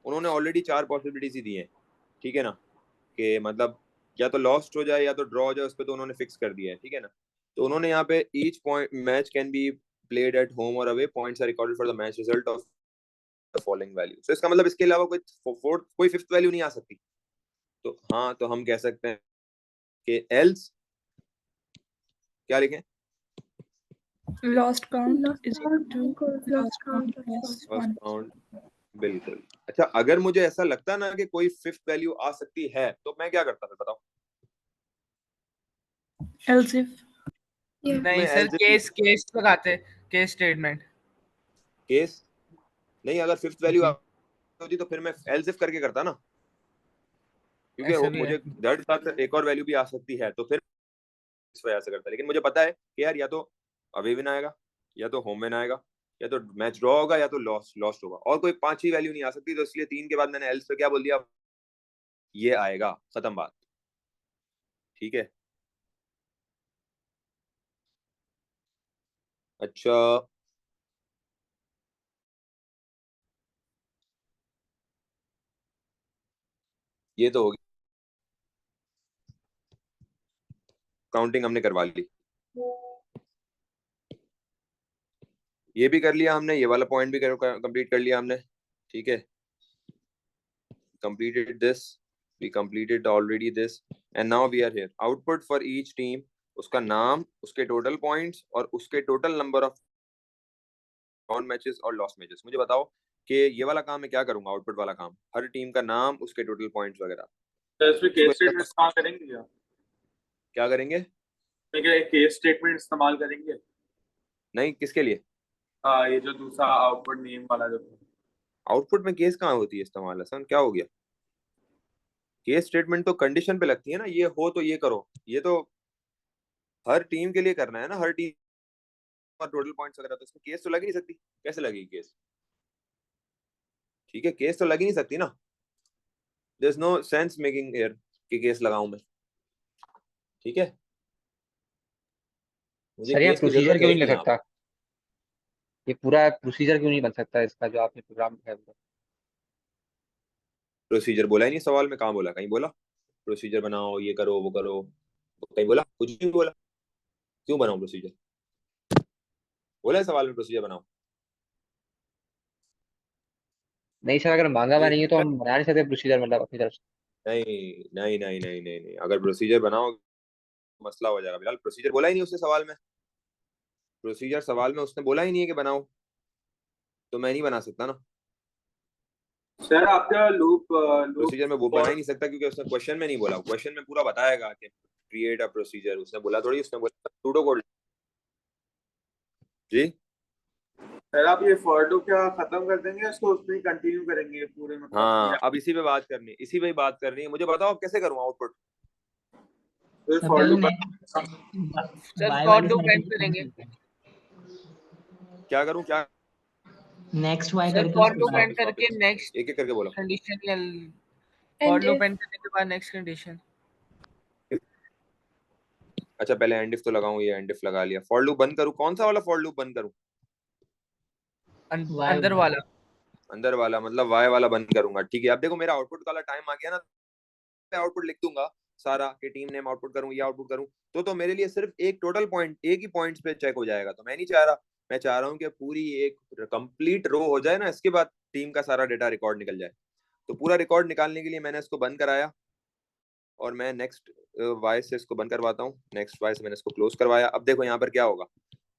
उन्होंने ऑलरेडी 4 पॉसिबिलिटीज ही दी हैं, ठीक है ना, कि मतलब या तो लॉस्ट हो जाए या तो ड्रॉ हो जाए, उस पर तो उन्होंने फिक्स कर दिया है, ठीक है ना। तो उन्होंने यहाँ पे each point match can be played at home और away, points are recorded for the match result of the following value. तो इसका मतलब इसके अलावा कोई फिफ्थ वैल्यू नहीं आ सकती, तो हाँ, तो हम कह सकते हैं कि एल्स क्या लिखें? Lost count Lost is count equal to equals lost count plus first 1. Count, बिल्कुल। अच्छा, अगर मुझे ऐसा लगता ना कि कोई फिफ्थ वैल्यू आ सकती है तो मैं क्या करता, फिर बताओ? Else if Yeah. नहीं मैं सर, else if केस लगाते, केस स्टेटमेंट। केस नहीं, अगर फिफ्थ वैल्यू जी। होती तो फिर मैं एल्स इफ करके करता ना, क्योंकि ऐसा भी है। मुझे डर था कि एक और वैल्यू भी आ सकती है, तो फिर इस वजह से करता। लेकिन मुझे पता है कि यार या तो अवे विन आएगा, या तो होम विन आएगा, या तो मैच ड्रॉ होगा, या तो लॉस्ट होगा, और कोई पांच ही वैल्यू नहीं आ सकती। तो इसलिए 3 के बाद मैंने एल्स पे क्या बोल दिया, ये आएगा, खत्म बात। ठीक है। अच्छा, ये तो होगी, काउंटिंग हमने करवा ली, ये भी कर लिया हमने, ये वाला पॉइंट भी कंप्लीट कर लिया हमने। ठीक है, completed this, we completed already this, and now we are here. Output for each team, उसका नाम, उसके टोटल पॉइंट्स और उसके total number of on matches और लॉस मैचेस। मुझे बताओ कि ये वाला काम मैं क्या करूंगा, आउटपुट वाला काम, हर टीम का नाम, उसके टोटल पॉइंट्स वगैरह। तो इसमें केस स्टेटमेंट इस्तेमाल करेंगे क्या? क्या करेंगे? मैं क्या केस स्टेटमेंट इस्तेमाल करेंगे? नहीं, किसके लिए? हाँ, ये जो दूसरा आउटपुट नेम वाला जो आउटपुट में केस कहाँ होती है इस्तेमाल? हसन क्या हो गया? केस स्टेटमेंट तो कंडीशन पे लगती है ना, ये हो तो ये करो, ये तो हर टीम के लिए करना है ना, हर टीम और टोटल पॉइंट्स वगैरह। तो इसमें केस तो लग ही नहीं सकती, कैसे लगेगी केस? ठीक है, केस तो लग ही नहीं सकती ना, there is no sense making here कि केस लगाऊं मैं। ठीक है, मुझे सर यहाँ केस की प्रोसीजर जरूरत क्यों है नहीं ही लग नहीं यहाँ सकता? पे। प्रोसीजर क्यों नहीं बन सकता इसका जो आपने प्रोग्राम लिखा है पूरा? प्रोसीजर बोला ही नहीं सवाल में, कहाँ बोला? कहीं बोला प्रोसीजर बनाओ, ये करो, वो करो? कहीं बोला? कुछ नहीं बोला। क्यों बनाऊं प्रोसीजर? बोला है सवाल में प्रोसीजर बनाओ? नहीं सर, अगर मांगा हुआ जी, नहीं है तो हम बना नहीं सकते प्रोसीजर, मतलब अपनी तरफ से। नहीं नहीं नहीं नहीं नहीं नहीं, अगर प्रोसीजर बनाओ मसला हो जाएगा। फिलहाल प्रोसीजर बोला ही नहीं उसने सवाल में, प्रोसीजर सवाल में उसने बोला ही नहीं है कि बनाओ, तो मैं नहीं बना सकता ना सर आपका लूप प्रोसीजर में। वो बना ही नहीं सकता क्योंकि उसने क्वेश्चन में नहीं बोला। क्वेश्चन में पूरा बताएगा कि क्रिएट अ प्रोसीजर, उसने बोला थोड़ी, उसने बोला सूडो कोड। जी, सर आप ये फॉर लूप क्या खत्म कर देंगे, इसको उसमें कंटिन्यू करेंगे पूरे, मतलब हाँ, अब इसी पे बात करनी है, इसी पे ही बात करनी है। मुझे बताओ अब कैसे करूँ आउटपुट? फिर सर फॉर पहले लूप सर वाई फॉर वाली लूप सारी एंड चीजें करेंगे। क्या करूँ, क्या? नेक्स्ट वाई सर करके फॉर उसके लूप बाद एंड करके नेक्स्ट एक एक करके बोलो। कंडीशन, या for And loop if and करने के बाद नेक्स्ट कंडीशन। अच्छा, पहले एंड इफ तो लगाऊं, ये एंड इफ लगा लिया। फॉर लूप बंद करूं, कौन सा वाला फॉर लूप बंद करूं? वाई अंदर वाला। अंदर वाला, मतलब वाई वाला बंद करूंगा। ठीक है, अब देखो मेरा आउटपुट वाला टाइम आ गया ना, मैं आउटपुट लिख दूंगा सारा कि टीम नेम आउटपुट करूं, ये आउटपुट करूं, तो मेरे लिए सिर्फ एक टोटल पॉइंट, एक ही पॉइंट्स पे चेक हो जाएगा। तो मैं नहीं चाह रहा, मैं चाह रहा हूं कि पूरी एक कंप्लीट रो हो जाए ना, इसके बाद टीम का सारा डेटा रिकॉर्ड निकल जाए। तो पूरा रिकॉर्ड निकालने के लिए मैंने इसको बंद कराया, और मैं नेक्स्ट वाई से इसको बंद करवाता हूँ। नेक्स्ट वाई से मैंने इसको क्लोज करवाया। अब देखो यहाँ पर क्या होगा,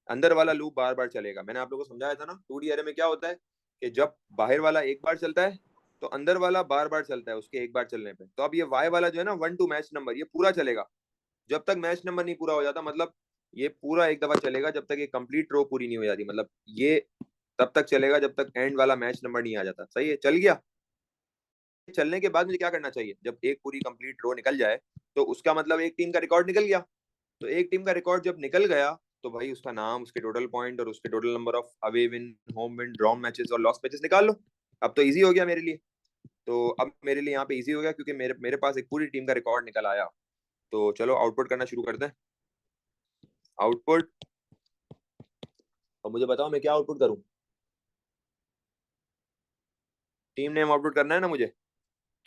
अंदर वाला लूप बार बार चलेगा। मैंने आप लोगों को समझाया था ना, 2D एरे में क्या होता है कि जब बाहर वाला एक बार चलता है तो अंदर वाला बार बार चलता है उसके एक बार चलने पे। तो अब ये वाई वाला जो है ना, 1 to मैच नंबर, ये पूरा चलेगा जब तक मैच नंबर नहीं पूरा हो जाता। मतलब ये पूरा एक दफा चलेगा जब तक ये कंप्लीट रो पूरी नहीं हो जाती। मतलब ये तब तक चलेगा जब तक एंड वाला मैच नंबर नहीं आ जाता। सही है, चल गया। चलने के बाद मुझे क्या करना चाहिए, जब एक पूरी कंप्लीट रो निकल जाए तो उसका मतलब एक टीम का रिकॉर्ड निकल गया। तो एक टीम का रिकॉर्ड जब निकल गया तो भाई उसका नाम, उसके टोटल पॉइंट और उसके total number of away win, home win, draw matches और लॉस मैचेस निकाल लो। अब तो इजी हो गया मेरे लिए। तो अब मेरे लिए यहाँ पे इजी हो गया क्योंकि मेरे मेरे पास एक पूरी टीम का रिकॉर्ड निकल आया। तो चलो आउटपुट करना शुरू करते हैं। आउटपुट, और मुझे बताओ मैं क्या आउटपुट करूँ? टीम नेम आउटपुट करना है ना मुझे।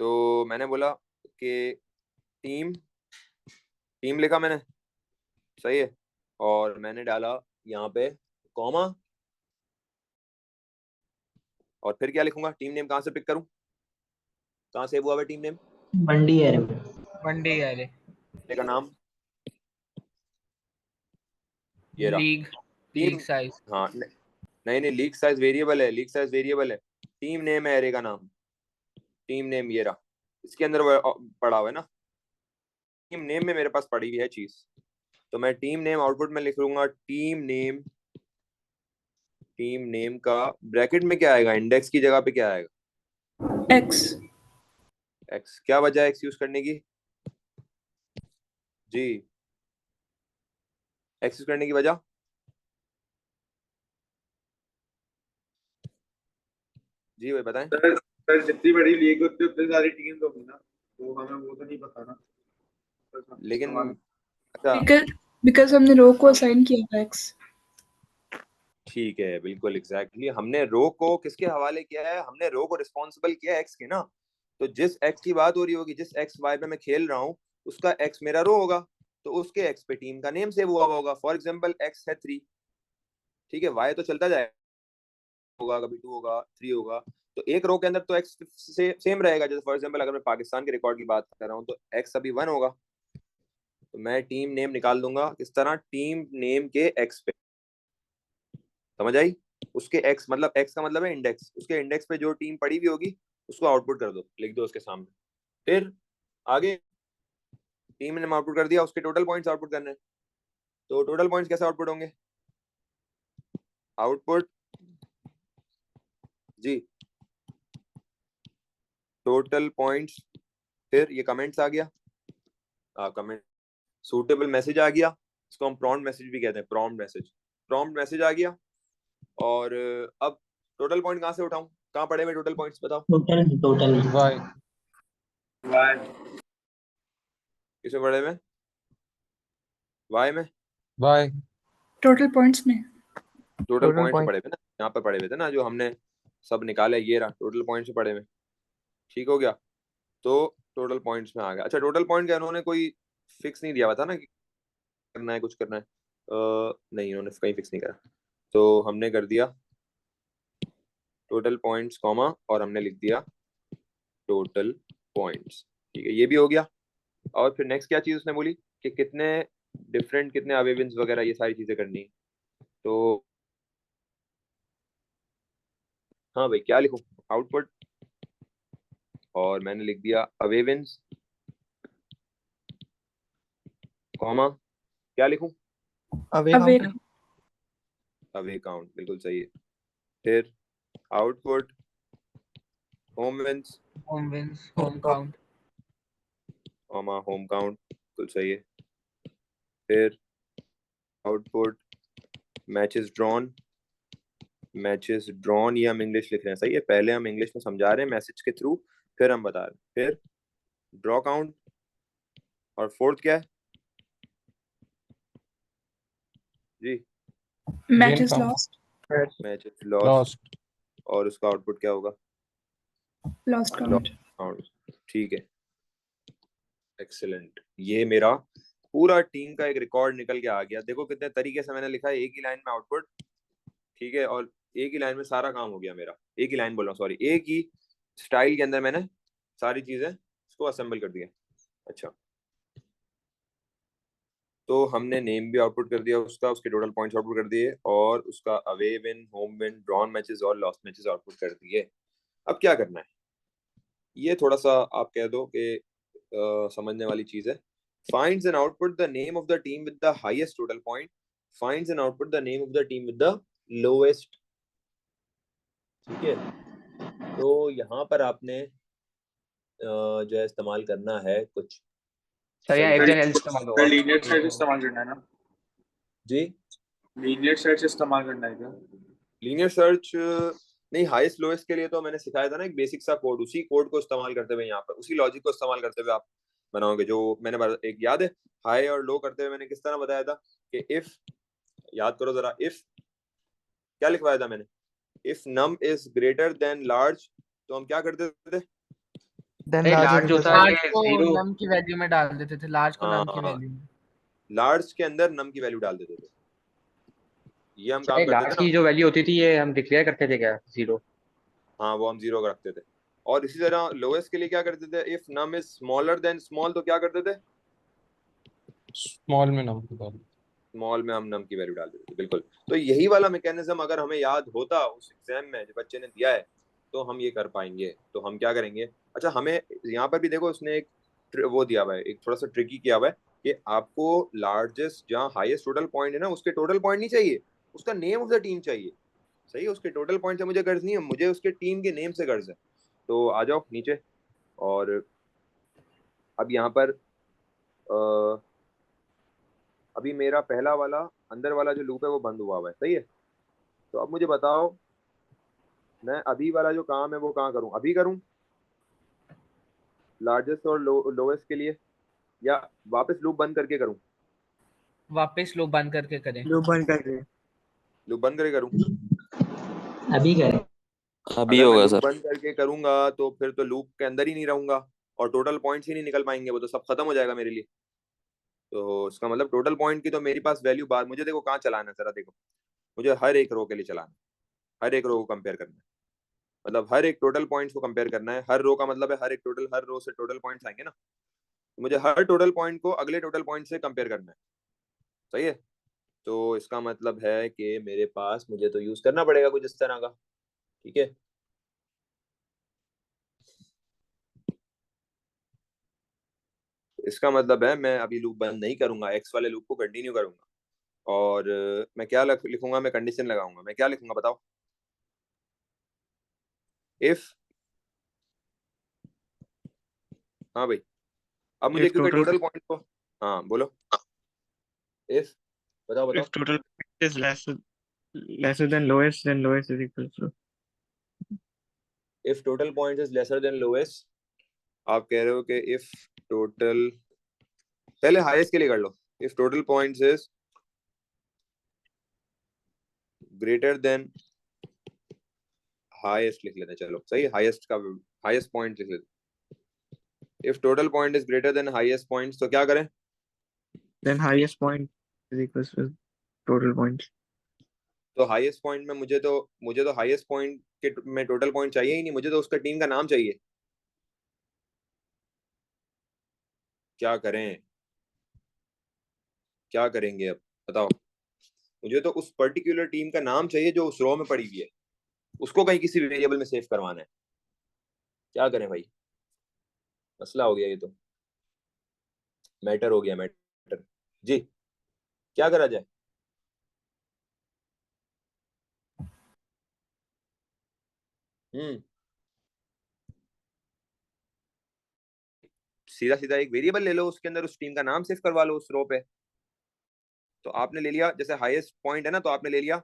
तो मैंने बोला कि टीम, टीम लिखा मैंने, सही है, और मैंने डाला यहाँ पे कॉमा, और फिर क्या लिखूंगा? टीम नेम कहाँ से पिक करूं? कहाँ सेव हुआ है टीम नेम? 1D एरे में। वनडे एरे, एरे का नाम ये रहा। League team size. हाँ नहीं नहीं, लीग साइज वेरिएबल है, लीग साइज वेरिएबल है। टीम नेम है एरे का नाम, टीम नेम ये रहा, इसके अंदर पड़ा हुआ है ना, टीम नेम में मेरे पास पड़ी हुई है चीज। तो मैं टीम नेम आउटपुट में लिख लूंगा टीम नेम का ब्रैकेट में क्या आएगा, इंडेक्स की जगह पे क्या आएगा, X. एक्स। क्या वजह है एक्स यूज करने की जी, एक्स यूज करने की वजह जी भाई बताएं। सर जितनी बड़ी लीग होती है उतनी सारी टीम्स होगी ना, तो हमें वो तो नहीं पता ना। लेकिन सवाल- अच्छा Because हमने रो को असाइन किया था X. ठीक है, बिल्कुल एग्जैक्टली हमने रो को किसके हवाले किया है, हमने रो को रिस्पॉन्सिबल किया है एक्स के ना। तो जिस एक्स की बात हो रही होगी, जिस एक्स वाई पे मैं खेल रहा हूँ, उसका एक्स मेरा रो होगा, तो उसके एक्स पे टीम का नेम सेव हुआ होगा। फॉर एग्जाम्पल एक्स है 3, ठीक है, वाई तो चलता जाएगा, होगा कभी 2 होगा 3 होगा, तो एक रो के अंदर तो एक्स से सेम रहेगा। जैसे फॉर एग्जाम्पल अगर मैं पाकिस्तान के रिकॉर्ड की बात कर रहा हूँ तो एक्स अभी 1 होगा, तो मैं टीम नेम निकाल दूंगा किस तरह, टीम नेम के एक्स पे, समझ आई। उसके एक्स मतलब, एक्स का मतलब है इंडेक्स, उसके इंडेक्स पे जो टीम पड़ी हुई होगी उसको आउटपुट कर दो, लिख दो उसके सामने। फिर आगे टीम ने आउटपुट कर दिया, उसके टोटल पॉइंट्स आउटपुट करने हैं। तो टोटल पॉइंट्स कैसे आउटपुट होंगे, आउटपुट जी टोटल पॉइंट्स, फिर ये कमेंट्स आ गया, कमेंट सूटेबल मैसेज आ गया, इसको हम प्रॉम्प्ट मैसेज भी कहते हैं, प्रॉम्प्ट मैसेज आ गया। और अब टोटल पॉइंट कहाँ से उठाऊं, कहाँ पड़े हुए टोटल पॉइंट्स बताओ, टोटल वाई वाई किसमें पड़े हुए, वाई में, वाई Total points में. Total Total points point. पड़े हुए ना, यहाँ पर पड़े हुए थे ना जो हमने सब निकाले, ये रहा टोटल पॉइंट्स पड़े हुए, ठीक हो गया। तो टोटल पॉइंट्स में आ गया। अच्छा टोटल पॉइंट का इन्होंने कोई फिक्स नहीं दिया हुआ था ना कि करना है कुछ करना है, नहीं इन्होंने कहीं फिक्स नहीं करा, तो हमने कर दिया टोटल पॉइंट्स कॉमा और हमने लिख दिया टोटल पॉइंट्स, ठीक है, ये भी हो गया। और फिर नेक्स्ट क्या चीज उसने बोली कि कितने डिफरेंट, कितने अवेविन्स वगैरह, ये सारी चीजें करनी है। तो हाँ भाई क्या लिखूं, आउटपुट, और मैंने लिख दिया अवेविन्स कॉमा, क्या लिखूं, Away Away. count. Away count, बिल्कुल सही है। फिर output home wins home wins, home count. Comma home count, बिल्कुल सही है। फिर आउटपुट मैचेस ड्रॉन, ये हम इंग्लिश लिख रहे हैं, सही है, पहले हम इंग्लिश में समझा रहे हैं मैसेज के थ्रू, फिर हम बता रहे हैं। फिर ड्रॉ काउंट, और फोर्थ क्या है जी, Matches count. lost. Matches lost, lost और उसका आउटपुट क्या होगा, Lost count. काउंट, ठीक है, एक्सीलेंट। ये मेरा पूरा टीम का एक रिकॉर्ड निकल के आ गया। देखो कितने तरीके से मैंने लिखा है, एक ही लाइन में आउटपुट, ठीक है, और एक ही लाइन में सारा काम हो गया मेरा, एक ही लाइन बोल रहा हूँ सॉरी, एक ही स्टाइल के अंदर मैंने सारी चीजें इसको असेंबल कर दिया। अच्छा तो हमने नेम भी आउटपुट कर दिया उसका, उसके टोटल पॉइंट्स आउटपुट कर दिए, और उसका away win, home win, drawn matches और लॉस्ट मैचेस आउटपुट कर दिए। अब क्या करना है, ये थोड़ा सा आप कह दो कि समझने वाली चीज है। Finds and output the name of the team with the highest total point, finds and output the name of the team with the lowest, ठीक है। तो यहाँ पर आपने जो है इस्तेमाल करना है कुछ सर यहाँ सही- एग्जैक्ट इस्तेमाल होगा। लीनियर सर्च इस्तेमाल करना है ना, जी लीनियर सर्च इस्तेमाल करना है क्या? लीनियर सर्च नहीं, हाईएस्ट लोएस्ट के लिए तो मैंने सिखाया था ना एक बेसिक सा कोड, उसी कोड को इस्तेमाल करते हुए यहाँ पर उसी लॉजिक को इस्तेमाल करते हुए आप बनाओगे। जो मैंने एक याद है हाई और लो करते हुए मैंने किस तरह बताया था कि इफ, याद करो जरा, इफ क्या लिखवाया था मैंने, if num is greater than large, तो हम क्या करते थे, Then नहीं, large लार्ज is जो the था same. लार्ज ये को जीरो, नम की वैल्यू में डाल देते थे, लार्ज को नम की हाँ, वैल्यू में। लार्ज के अंदर नम की वैल्यू डाल देते थे, ये हम काम करते लार्ज थे की ना। जो वैल्यू होती थी ये हम डिक्लेयर करते थे क्या, जीरो? हाँ वो हम 0 रखते थे, और इसी तरह लोएस्ट के लिए क्या करते थे, if num is smaller than small तो क्या करते थे, स्मॉल में नम को डाल। स्मॉल में हम नम की वैल्यू डाल देते थे, बिल्कुल। तो यही वाला मैकेनिज्म अगर हमें याद होता उस एग्जाम में जो बच्चे ने दिया है तो हम ये कर पाएंगे। तो हम क्या करेंगे, अच्छा हमें यहाँ पर भी देखो उसने एक वो दिया हुआ है, एक थोड़ा सा ट्रिकी किया हुआ है कि आपको लार्जेस्ट जहाँ हाईएस्ट टोटल पॉइंट है ना उसके टोटल पॉइंट नहीं चाहिए, उसका नेम ऑफ द टीम चाहिए। सही है, उसके टोटल पॉइंट से मुझे गर्ज नहीं है, मुझे उसके टीम के नेम से गर्ज है। तो आ जाओ नीचे। और अब यहाँ पर अभी मेरा पहला वाला अंदर वाला जो लूप है वो बंद हुआ है, सही है। तो अब मुझे बताओ मैं अभी वाला जो काम है वो कहाँ करूँ, अभी करूँ लार्जेस्ट और लोएस्ट के लिए, या वापस लूप बंद करके करूँ, वापस लो बंद करके करें। लूप बंद कर दे। लूप बंद करके करूँ। अभी करें। अभी अगर मैं होगा लूप सर। बंद करके करूंगा तो फिर तो लूप के अंदर ही नहीं रहूंगा और टोटल पॉइंट्स ही नहीं निकल पाएंगे, वो तो सब खत्म हो जाएगा मेरे लिए। तो इसका मतलब टोटल पॉइंट की तो मेरे पास वैल्यू बार मुझे देखो कहाँ चलाना है, जरा देखो मुझे हर एक रो के लिए चलाना है, हर एक रो को कंपेयर करना है, मतलब हर एक टोटल पॉइंट्स को कंपेयर करना है। हर रो का मतलब है हर एक टोटल, हर रो से टोटल पॉइंट्स आएंगे ना, तो मुझे हर टोटल पॉइंट को अगले टोटल पॉइंट से कंपेयर करना है। सही है, तो इसका मतलब है कि मेरे पास मुझे तो यूज करना पड़ेगा कुछ इस तरह का। ठीक है, इसका मतलब है मैं अभी लूप बंद नहीं करूंगा, एक्स वाले लूप को कंटिन्यू करूंगा। और मैं क्या लिखूंगा, मैं कंडीशन लगाऊंगा, मैं क्या लिखूंगा बताओ, इफ, हाँ भाई अब मुझे If क्योंकि total टोटल पॉइंट को, हाँ बोलो, इफ, बताओ बताओ। if total is lesser than lowest, then lowest is equal to if total point is lesser than lowest, आप कह रहे हो कि इफ टोटल, पहले हाईएस्ट के लिए कर लो, if total points is greater than highest लिख लेते हैं, चलो सही है, हाईएस्ट का हाईएस्ट पॉइंट लिख लेते हैं। If total point is greater than highest points तो क्या करें, then highest point is equals to total points. तो हाईएस्ट पॉइंट में मुझे तो हाईएस्ट पॉइंट के में टोटल पॉइंट चाहिए ही नहीं, मुझे तो उसका टीम का नाम चाहिए। क्या करें, क्या करेंगे अब बताओ, मुझे तो उस पर्टिकुलर टीम का नाम चाहिए जो उस रो में पड़ी हुई है, उसको कहीं किसी वेरिएबल में सेव करवाना है। क्या करें भाई, मसला हो गया ये तो, मैटर हो गया मैटर जी, क्या करा जाए। सीधा सीधा एक वेरिएबल ले लो, उसके अंदर उस टीम का नाम सेव करवा लो उस रो पे। तो आपने ले लिया जैसे हाईएस्ट पॉइंट है ना, तो आपने ले लिया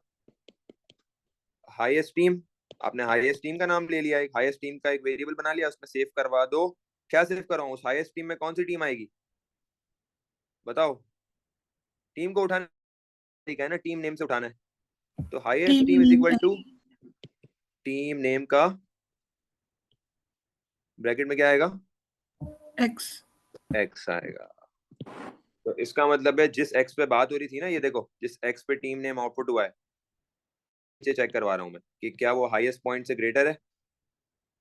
हाईएस्ट टीम, आपने हाईएस्ट टीम का नाम ले लिया, एक हाईएस्ट टीम का एक वेरिएबल बना लिया, उसमें सेव करवा दो। क्या सेव कराऊं, उस हाईएस्ट टीम में कौन सी टीम आएगी बताओ, टीम को उठाना ठीक है ना, टीम नेम से उठाना है। तो highest team is equal to team name का ब्रैकेट में क्या आएगा, X. एक्स आएगा। तो इसका मतलब है जिस एक्स पे बात हो रही थी ना, ये देखो जिस एक्स पे टीम नेम आउटपुट हुआ है, चेक करवा रहा हूं मैं कि क्या वो हाईएस्ट पॉइंट से ग्रेटर है।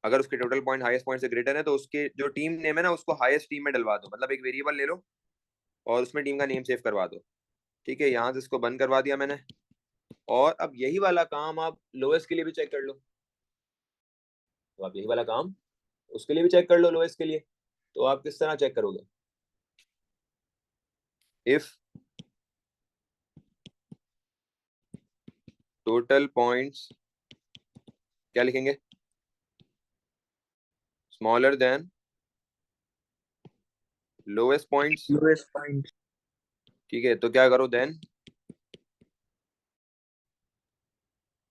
अगर उसके टोटल पॉइंट हाईएस्ट पॉइंट से ग्रेटर है तो उसके जो टीम नेम है ना उसको हाईएस्ट टीम में डलवा दो, मतलब एक वेरिएबल ले लो और उसमें टीम का नेम सेव करवा दो। ठीक है, यहाँ से इसको बंद करवा दिया मैंने। और अब यही वाला काम आप लोएस्ट के लिए भी चेक कर लो, तो आप यही वाला काम उसके लिए भी चेक कर लो लोएस्ट के लिए। तो आप किस तरह चेक करोगे, इफ टोटल पॉइंट्स क्या लिखेंगे, smaller than lowest points. Lowest point. ठीक है, तो क्या करो देन,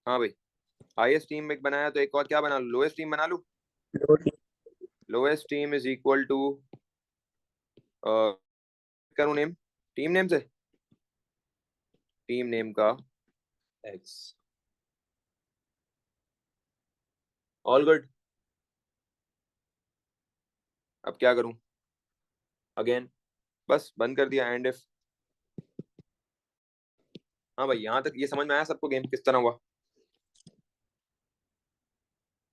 हाँ भाई हाईएस्ट टीम एक बनाया तो एक और क्या बना लूं, लोएस्ट टीम बना लूं। Lowest team is equal to करूं नेम, टीम नेम से टीम नेम का एक्स, ऑल गुड। अब क्या करूं, अगेन बस बंद कर दिया एंड इफ। हाँ भाई यहाँ तक ये समझ में आया सबको गेम किस तरह हुआ,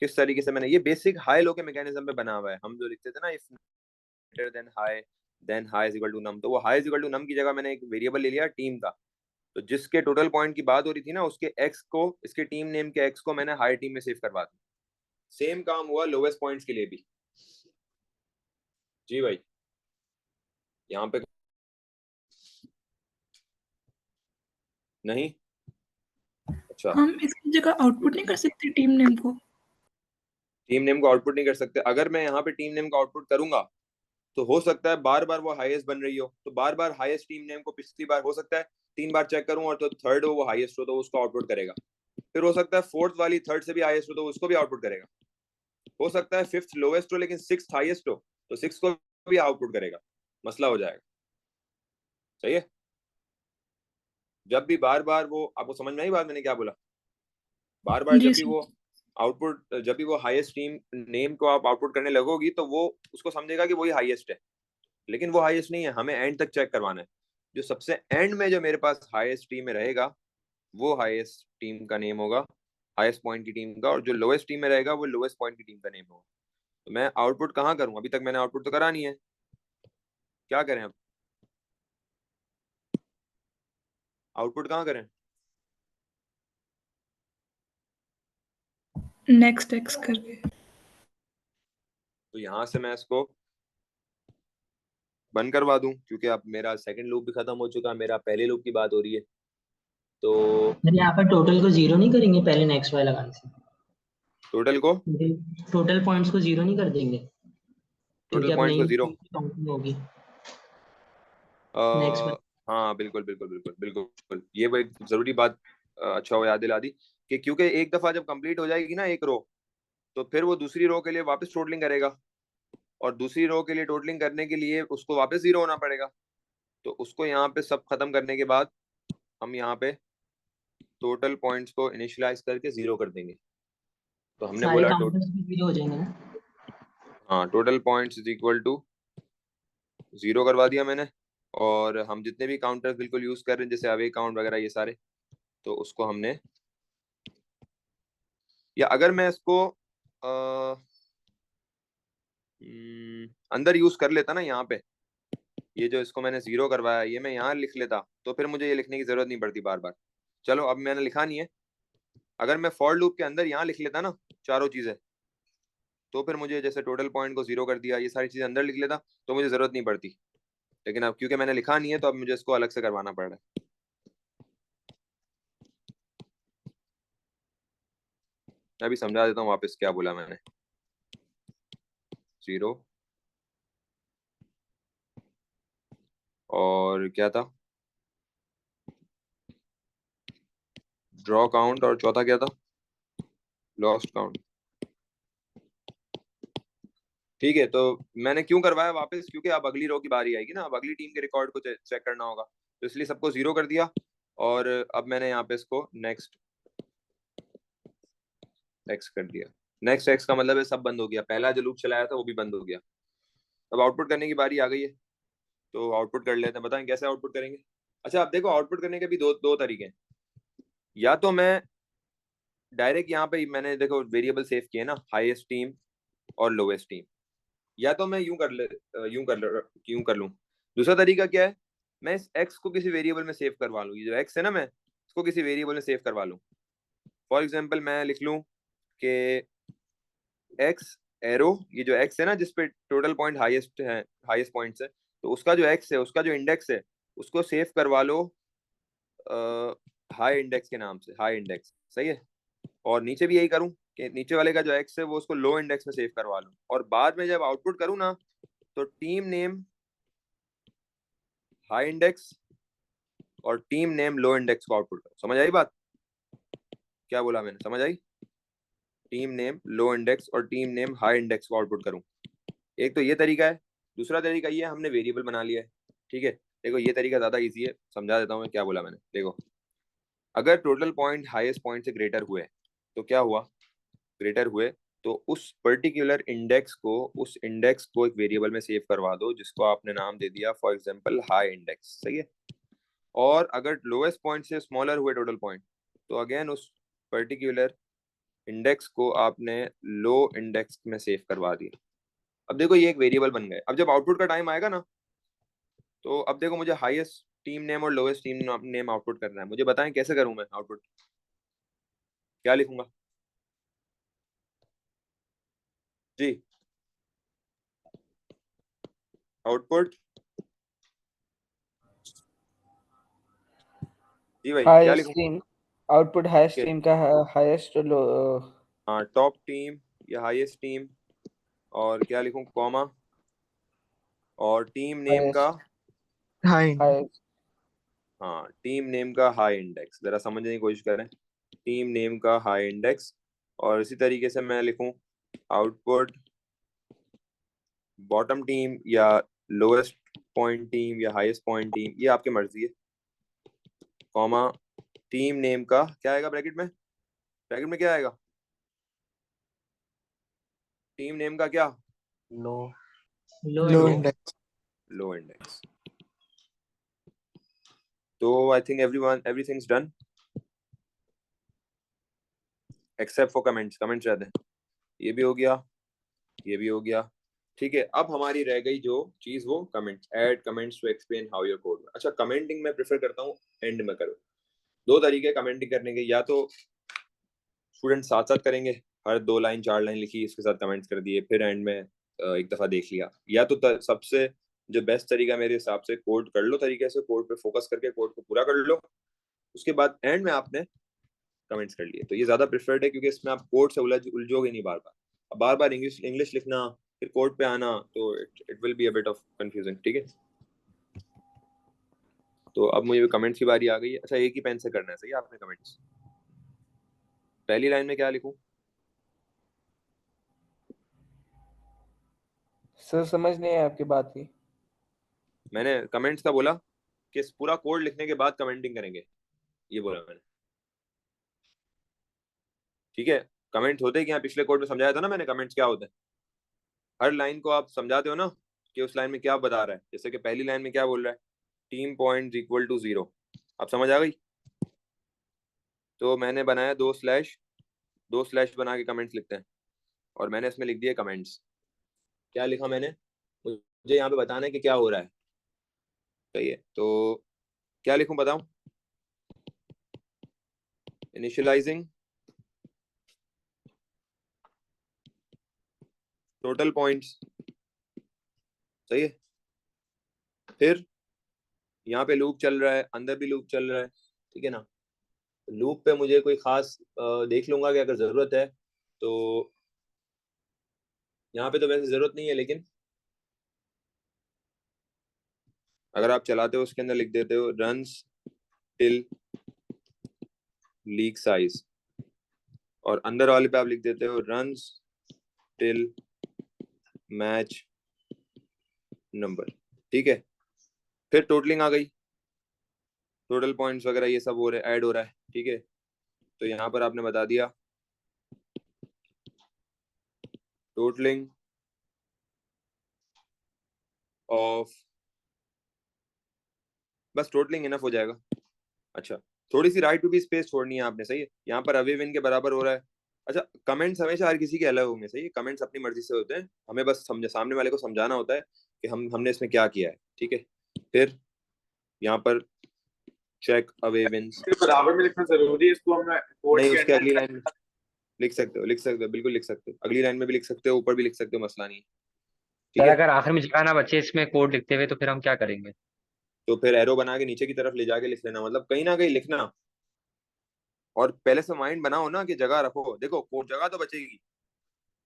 किस तरीके से मैंने, ये बेसिक हाई लो के मैकेनिज्म पे बना हुआ है। हम जो लिखते थे ना, if greater than high is equal to num, तो वो high is equal to num की जगह मैंने एक वेरिएबल ले लिया टीम का। तो जिसके टोटल पॉइंट की बात हो रही थी ना, उसके एक्स को, इसके टीम नेम के एक्स को मैंने हाई टीम में सेव करवा दिया। सेम काम हुआ लोवेस्ट पॉइंट्स के लिए भी। जी भाई, यहाँ पे नहीं, अच्छा हम इसकी जगह आउटपुट नहीं कर सकते टीम नेम को? टीम नेम को आउटपुट नहीं कर सकते। अगर मैं यहाँ पे टीम नेम को आउटपुट करूंगा तो हो सकता है बार बार वो हाईएस्ट बन रही हो, तो बार बार हाईएस्ट टीम नेम को पिछली बार हो सकता है 3 बार चेक करूं और तो थर्ड हो वो हाईएस्ट हो तो उसको आउटपुट करेगा। फिर हो सकता है फोर्थ वाली थर्ड से भी हाईएस्ट हो तो उसको भी आउटपुट करेगा। हो सकता है फिफ्थ लोवेस्ट हो लेकिन सिक्स्थ हाईएस्ट हो तो सिक्स को भी आउटपुट करेगा। मसला हो जाएगा। सही है। जब भी बार बार वो, आपको समझ में आई बात मैंने क्या बोला? बार बार जी जब भी सर। वो आउटपुट, जब भी वो हाईएस्ट टीम नेम को आप आउटपुट करने लगोगी तो वो उसको समझेगा कि वही हाईएस्ट है, लेकिन वो हाईएस्ट नहीं है। हमें एंड तक चेक करवाना है। जो सबसे एंड में जो मेरे पास हाईएस्ट टीम में रहेगा वो हाईएस्ट टीम का नेम होगा, हाईएस्ट पॉइंट की टीम का, और जो लोएस्ट टीम में रहेगा वो लोएस्ट पॉइंट की टीम का नेम होगा। तो मैं आउटपुट कहाँ करूँ? अभी तक मैंने आउटपुट तो करा नहीं है, क्या करें अब? आउटपुट कहाँ करें? नेक्स्ट एक्स करके। तो यहाँ से मैं इसको बंद करवा दूं, क्योंकि अब मेरा सेकंड लूप भी खत्म हो चुका है, मेरा पहले लूप की बात हो रही है। तो सर यहाँ पर टोटल को जीरो नहीं करेंगे पहले नेक्स्ट वाले लगाने से? टोटल को, टोटल पॉइंट्स को जीरो नहीं कर देंगे क्योंकि टोटल अब पॉइंट्स को नई जीरो, काउंटिंग होगी नेक्स्ट वाले। हाँ बिल्कुल बिल्कुल बिल्कुल बिल्कुल, ये वो एक जरूरी बात अच्छा हो याद दिला दी कि क्योंकि एक दफा जब कंप्लीट हो जाएगी ना एक रो, तो फिर वो दूसरी रो के लिए वापस टोटलिंग करेगा, और दूसरी रो के लिए टोटलिंग करने के लिए उसको वापस जीरो होना पड़ेगा। तो उसको यहाँ पे सब खत्म करने के बाद हम यहाँ पे टोटल पॉइंट्स को इनिशियलाइज करके जीरो कर देंगे। तो हमने सारे बोला काउंटर्स भी जीरो हो जाएंगे ना? हाँ, total points is equal to zero करवा दिया मैंने। और हम जितने भी काउंटर्स बिल्कुल यूज कर रहे हैं जैसे अवे काउंट वगैरह ये सारे, तो उसको हमने, या अगर मैं इसको अंदर यूज कर लेता ना यहाँ पे, ये जो इसको मैंने जीरो करवाया ये मैं यहाँ लिख लेता तो फिर मुझे ये लिखने की जरूरत नहीं पड़ती बार बार। चलो अब मैंने लिखा नहीं है, अगर मैं फॉर लूप के अंदर यहाँ लिख लेता ना चारों चीजें, तो फिर मुझे जैसे टोटल पॉइंट को जीरो कर दिया, ये सारी चीजें अंदर लिख लेता तो मुझे जरूरत नहीं पड़ती। लेकिन अब क्योंकि मैंने लिखा नहीं है तो अब मुझे इसको अलग से करवाना पड़ रहा है। मैं अभी समझा देता हूँ वापस क्या बोला मैंने। जीरो और क्या था, ड्रॉ काउंट, और चौथा क्या था, लॉस्ट काउंट। ठीक है, तो मैंने क्यों करवाया वापस, क्योंकि अब अगली रो की बारी आएगी ना, अब अगली टीम के रिकॉर्ड को चेक करना होगा, तो इसलिए सबको जीरो कर दिया। और अब मैंने यहाँ पे इसको नेक्स्ट एक्स कर दिया। नेक्स्ट एक्स का मतलब है सब बंद हो गया, पहला जो लूप चलाया था वो भी बंद हो गया। अब आउटपुट करने की बारी आ गई है, तो आउटपुट कर लेते हैं। बताएं कैसे आउटपुट करेंगे? अच्छा, अब देखो आउटपुट करने के भी दो तरीके हैं। या तो मैं डायरेक्ट यहाँ पे मैंने देखो वेरिएबल सेव किए ना, हाईएस्ट टीम और लोवेस्ट टीम, या तो मैं यूं कर लूं। दूसरा तरीका क्या है, मैं इस एक्स को किसी वेरिएबल में सेव करवा लूं। ये जो एक्स है ना, मैं इसको किसी वेरिएबल में सेव करवा लूं। फॉर एग्जांपल मैं लिख लूं कि एक्स एरो, ये जो एक्स है ना जिसपे टोटल पॉइंट हाईएस्ट है, हाईएस्ट पॉइंट्स है, तो उसका जो एक्स है, उसका जो इंडेक्स है, उसको सेव करवा लो हाई इंडेक्स के नाम से, हाई इंडेक्स। सही है। और नीचे भी यही करूं कि नीचे वाले का जो एक्स है वो उसको लो इंडेक्स में सेव करवा लूं, और बाद में जब आउटपुट करूं ना तो टीम नेम हाई इंडेक्स और टीम नेम लो इंडेक्स को आउटपुट करो। समझ आई बात? क्या बोला मैंने, समझ आई? टीम नेम लो इंडेक्स और टीम नेम हाई इंडेक्स को आउटपुट करूं। एक तो ये तरीका है। दूसरा तरीका ये है, हमने वेरिएबल बना लिया है। ठीक है, देखो ये तरीका ज्यादा इजी है, समझा देता हूँ क्या बोला मैंने। देखो अगर टोटल पॉइंट हाईएस्ट पॉइंट से ग्रेटर हुए तो क्या हुआ, ग्रेटर हुए तो उस पर्टिकुलर इंडेक्स को एक वेरिएबल में सेव करवा दो जिसको आपने नाम दे दिया फॉर एग्जांपल हाई इंडेक्स। सही है। और अगर लोएस्ट पॉइंट से स्मॉलर हुए टोटल पॉइंट, तो अगेन उस पर्टिकुलर इंडेक्स को आपने लो इंडेक्स में सेव करवा दिया। अब देखो ये एक वेरिएबल बन गए। अब जब आउटपुट का टाइम आएगा ना, तो अब देखो मुझे हाईएस्ट टीम नेम और लोएस्ट टीम नेम आउटपुट करना है। मुझे बताएं कैसे करूं मैं आउटपुट, क्या लिखूंगा जी? आउटपुट जी भाई क्या हाईएस्ट लिखूं? टीम आउटपुट हाईएस्ट टीम का हाईएस्ट लो हाँ, टॉप टीम या हाईएस्ट टीम, और क्या लिखूं, कॉमा, और टीम नेम का, हाई हाईएस्ट हाँ टीम नेम का हाई इंडेक्स। जरा समझने की कोशिश करें, टीम नेम का हाई इंडेक्स। और इसी तरीके से मैं लिखूं आउटपुट बॉटम टीम या लोएस्ट पॉइंट टीम या हाईएस्ट पॉइंट टीम, ये आपकी मर्जी है, कॉमा टीम नेम का क्या आएगा ब्रैकेट में? ब्रैकेट में क्या आएगा? टीम नेम का क्या? लो लो लो इंडेक्स। इंडेक्स। लो इंडेक्स। तो I think everything's done except for comments. Comments रहते हैं, ये भी हो गया, ये भी हो गया। ठीक है, अब हमारी रह गई जो चीज, वो comments. Add comments to explain how your code. अच्छा, कमेंटिंग मैं प्रेफर करता हूँ एंड में करो। दो तरीके कमेंटिंग करने के, या तो स्टूडेंट साथ साथ करेंगे, हर 2 लाइन 4 लाइन लिखी, इसके साथ कमेंट्स कर दिए, फिर एंड में एक दफा देख लिया। या तो सबसे जो बेस्ट तरीका मेरे हिसाब से, कोड कर लो तरीके से, कोड पे फोकस करके कोड को पूरा कर लो, उसके बाद एंड में आपने कमेंट्स कर लिए। तो ये ज्यादा प्रेफर्ड है, क्योंकि इसमें आप कोड से उलझोगे नहीं बार बार। अब बार बार इंग्लिश लिखना फिर कोड पे आना, तो it will be a bit of confusing. ठीक है, तो अब मुझे कमेंट्स की बारी आ गई है। अच्छा, एक ही पेन से करना है, सही है आपने कमेंट्स। पहली लाइन में क्या लिखूं? सर समझ नहीं है आपकी बात की। मैंने कमेंट्स का बोला कि इस पूरा कोड लिखने के बाद कमेंटिंग करेंगे, ये बोला मैंने। ठीक है, कमेंट्स होते हैं कि, यहाँ पिछले कोड में समझाया था ना मैंने कमेंट्स क्या होते हैं। हर लाइन को आप समझाते हो ना कि उस लाइन में क्या बता रहा है। जैसे कि पहली लाइन में क्या बोल रहा है, टीम पॉइंट इक्वल टू 0। आप समझ आ गई? तो मैंने बनाया 2 स्लैश बना के कमेंट्स लिखते हैं, और मैंने इसमें लिख दिया कमेंट्स। क्या लिखा मैंने? मुझे यहाँ पे बताना है कि क्या हो रहा है। सही है, तो क्या लिखूं बताऊं? Initialising total points. सही है, फिर यहाँ पे लूप चल रहा है, अंदर भी लूप चल रहा है। ठीक है ना, लूप पे मुझे कोई खास देख लूंगा कि अगर जरूरत है तो। यहाँ पे तो वैसे जरूरत नहीं है, लेकिन अगर आप चलाते हो उसके अंदर लिख देते हो रन्स टिल लीक साइज, और अंदर वाले पे आप लिख देते हो रन्स टिल मैच नंबर। ठीक है, फिर टोटलिंग आ गई, टोटल पॉइंट्स वगैरह ये सब हो रहे, ऐड हो रहा है। ठीक है, तो यहाँ पर आपने बता दिया टोटलिंग ऑफ, बस टोटलिंग इनफ हो जाएगा। अच्छा, थोड़ी सी राइट टू बी स्पेस छोड़नी है आपने। सही है, यहाँ पर अवे विन के बराबर हो रहा है। अच्छा, कमेंट्स हमेशा हर किसी के अलग होंगे। सही है, कमेंट्स अपनी मर्जी से होते हैं, हमें बस सामने वाले को समझाना होता है कि हमने इसमें क्या किया है। ठीक है, फिर यहाँ पर चेक अवे विंस, इसके बराबर में लिखना जरूरी है, इसको हम कोड नहीं के उसके अगली अंदर। लाइन में लिख सकते हो, लिख सकते हो, बिल्कुल लिख सकते हो, अगली लाइन में भी लिख सकते हो, ऊपर भी लिख सकते हो, मसला नहीं है। ठीक सर है, अगर आखिर में जगह ना बचे इसमें कोड लिखते हुए तो फिर हम क्या करेंगे? तो फिर एरो बना के नीचे की तरफ ले जाके लिख लेना, मतलब कहीं ना कहीं लिखना। और पहले से माइंड बनाओ ना कि जगह रखो। देखो कोड जगह तो बचेगी।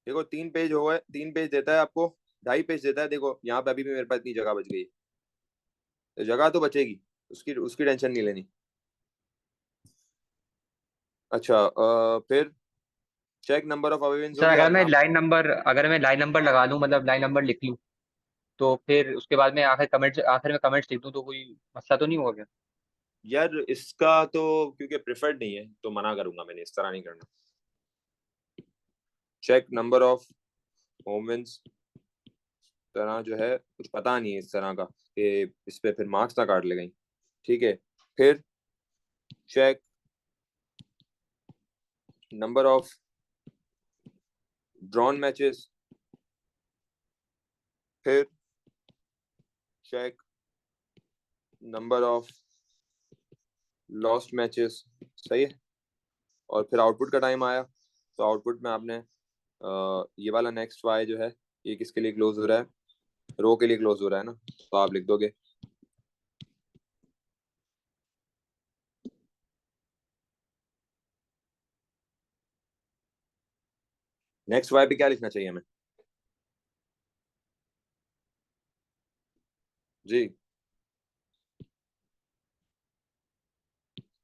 देखो 3 पेज हो गए, 3 पेज देता है आपको, 2.5 पेज देता है। देखो यहाँ पे अभी भी मेरे पास इतनी जगह बच गई है, तो जगह तो बचेगी, उसकी उसकी टेंशन नहीं लेनी। अच्छा, फिर चेक नंबर ऑफ अवेवेंस हो सर गया अगर मैं यहाँ। लाइन नंबर लगा लूँ, मतलब लाइन नंबर लिख लूँ, तो फिर उसके बाद में आखिर में कमेंट्स लिख दूँ तो कोई मसला तो नहीं होगा क्या? यार इसका तो क्योंकि प्रेफर्ड नहीं है तो मना करूंगा, मैंने इस तरह नहीं करना। चेक नंबर ऑफ मोमेंट्स तरह जो है कुछ पता नहीं है इस तरह का कि इस पे फिर मार्क्स ना काट ले गई। ठीक है, फिर check number of drawn matches, फिर check number of lost matches, सही है। और फिर आउटपुट का टाइम आया, तो आउटपुट में आपने ये वाला नेक्स्ट वाई जो है ये किसके लिए क्लोज हो रहा है, रो के लिए क्लोज हो रहा है ना, तो आप लिख दोगे नेक्स्ट वाई पे क्या लिखना चाहिए हमें जी,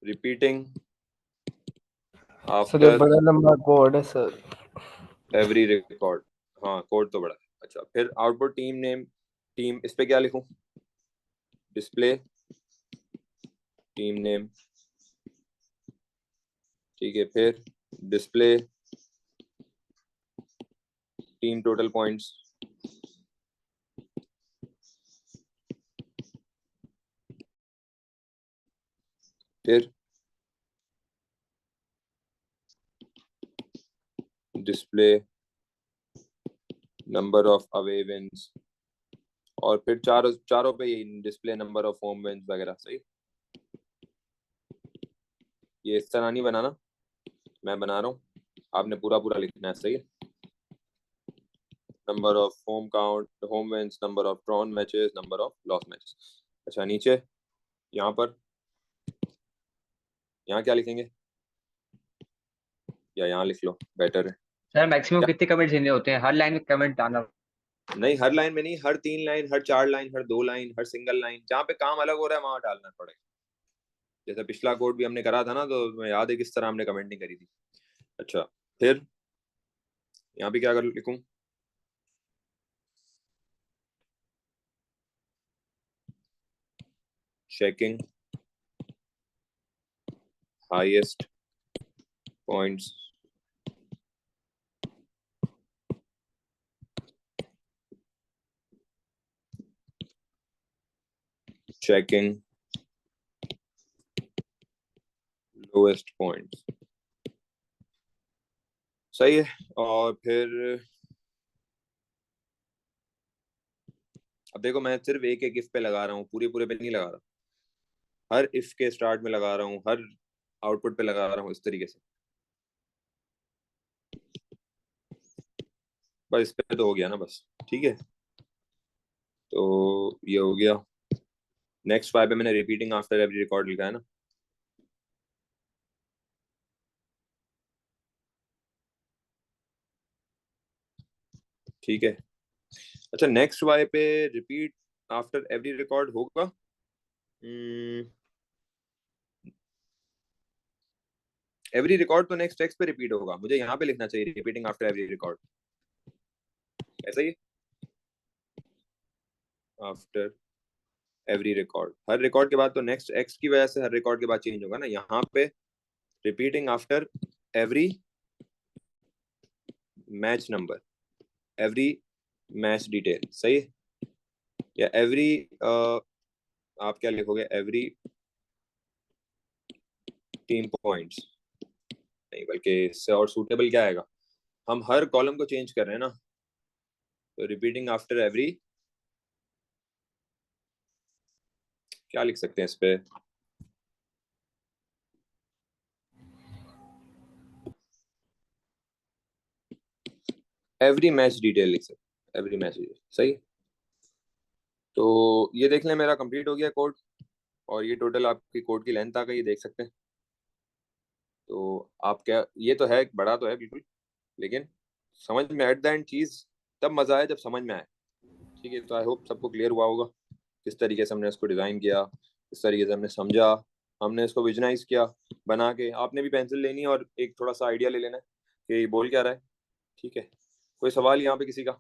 रिपीटिंग सर ये आफ्टर बड़ा लंबा कोड है सर। एवरी रिकॉर्ड, हाँ कोड तो बड़ा है। अच्छा, फिर आउटपुट टीम नेम, टीम इस पे क्या लिखूं, डिस्प्ले टीम नेम, ठीक है। फिर डिस्प्ले टीम टोटल पॉइंट्स, फिर display number of away wins, और फिर चारों पे ये display number of home wins वगैरह, सही। ये इस तरह नहीं बनाना, मैं बना रहा हूँ, आपने पूरा पूरा लिखना है, सही है। Number of home count, home wins, number of drawn matches, number of loss matches. अच्छा, नीचे यहाँ पर यहाँ क्या लिखेंगे, या यहाँ लिख लो, बेटर है। सर मैक्सिमम कितने कमेंट देने होते हैं, हर लाइन में कमेंट डालना? नहीं, हर लाइन में नहीं, हर 3 लाइन, हर 4 लाइन, हर 2 लाइन, हर सिंगल लाइन, जहाँ पे काम अलग हो रहा है वहां डालना पड़ेगा। जैसे पिछला कोड भी हमने करा था ना, तो मैं याद है किस तरह हमने कमेंटिंग करी थी। अच्छा, फिर यहाँ पे क्या कर लिखूं, checking highest points, checking lowest points, सही है। और फिर अब देखो, मैं सिर्फ एक एक इफ पे लगा रहा हूँ, पूरे पूरे पे नहीं लगा रहा, हर इफ के स्टार्ट में लगा रहा हूँ, हर आउटपुट पे लगा रहा हूँ, इस तरीके से। बस इस पे तो हो गया ना, बस ठीक है। तो ये हो गया। नेक्स्ट वाई पे मैंने रिपीटिंग आफ्टर एवरी रिकॉर्ड लिखा है ना, ठीक है। अच्छा, नेक्स्ट वाई पे रिपीट आफ्टर एवरी रिकॉर्ड होगा, एवरी रिकॉर्ड तो नेक्स्ट टेक्स्ट पे रिपीट होगा, मुझे यहाँ पे लिखना चाहिए रिपीटिंग आफ्टर एवरी रिकॉर्ड, ऐसा ही आफ्टर एवरी रिकॉर्ड, हर रिकॉर्ड के बाद तो नेक्स्ट एक्स की वजह से हर रिकॉर्ड के बाद चेंज होगा ना, यहाँ पे repeating after every match number, every match detail, सही है। या एवरी आप क्या लिखोगे, एवरी टीम पॉइंट्स, नहीं बल्कि इससे और सूटेबल क्या आएगा, हम हर कॉलम को चेंज कर रहे हैं ना, तो रिपीटिंग आफ्टर एवरी, क्या लिख सकते हैं इस पे, एवरी मैच डिटेल लिख सकते हैं, एवरी मैच डिटेल, सही। तो ये देख लें, मेरा कंप्लीट हो गया कोड, और ये टोटल आपकी कोड की लेंथ आ गई, देख सकते हैं। तो आप क्या, ये तो है बड़ा तो है बिल्कुल, लेकिन समझ में एट द एंड चीज तब मजा आए जब समझ में आए, ठीक है। तो आई होप सबको क्लियर हुआ होगा किस तरीके से हमने इसको डिजाइन किया, किस तरीके से हमने समझा, हमने इसको विजुअलाइज किया बना के। आपने भी पेंसिल लेनी है और एक थोड़ा सा आइडिया ले लेना है कि ये बोल क्या रहा है, ठीक है। कोई सवाल यहाँ पे किसी का?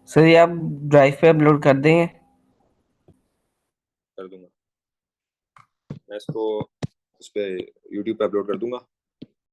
सर ये आप ड्राइव पे अपलोड कर देंगे? कर दूंगा मैं इसको, उस पर यूट्यूब पे अपलोड कर दूंगा।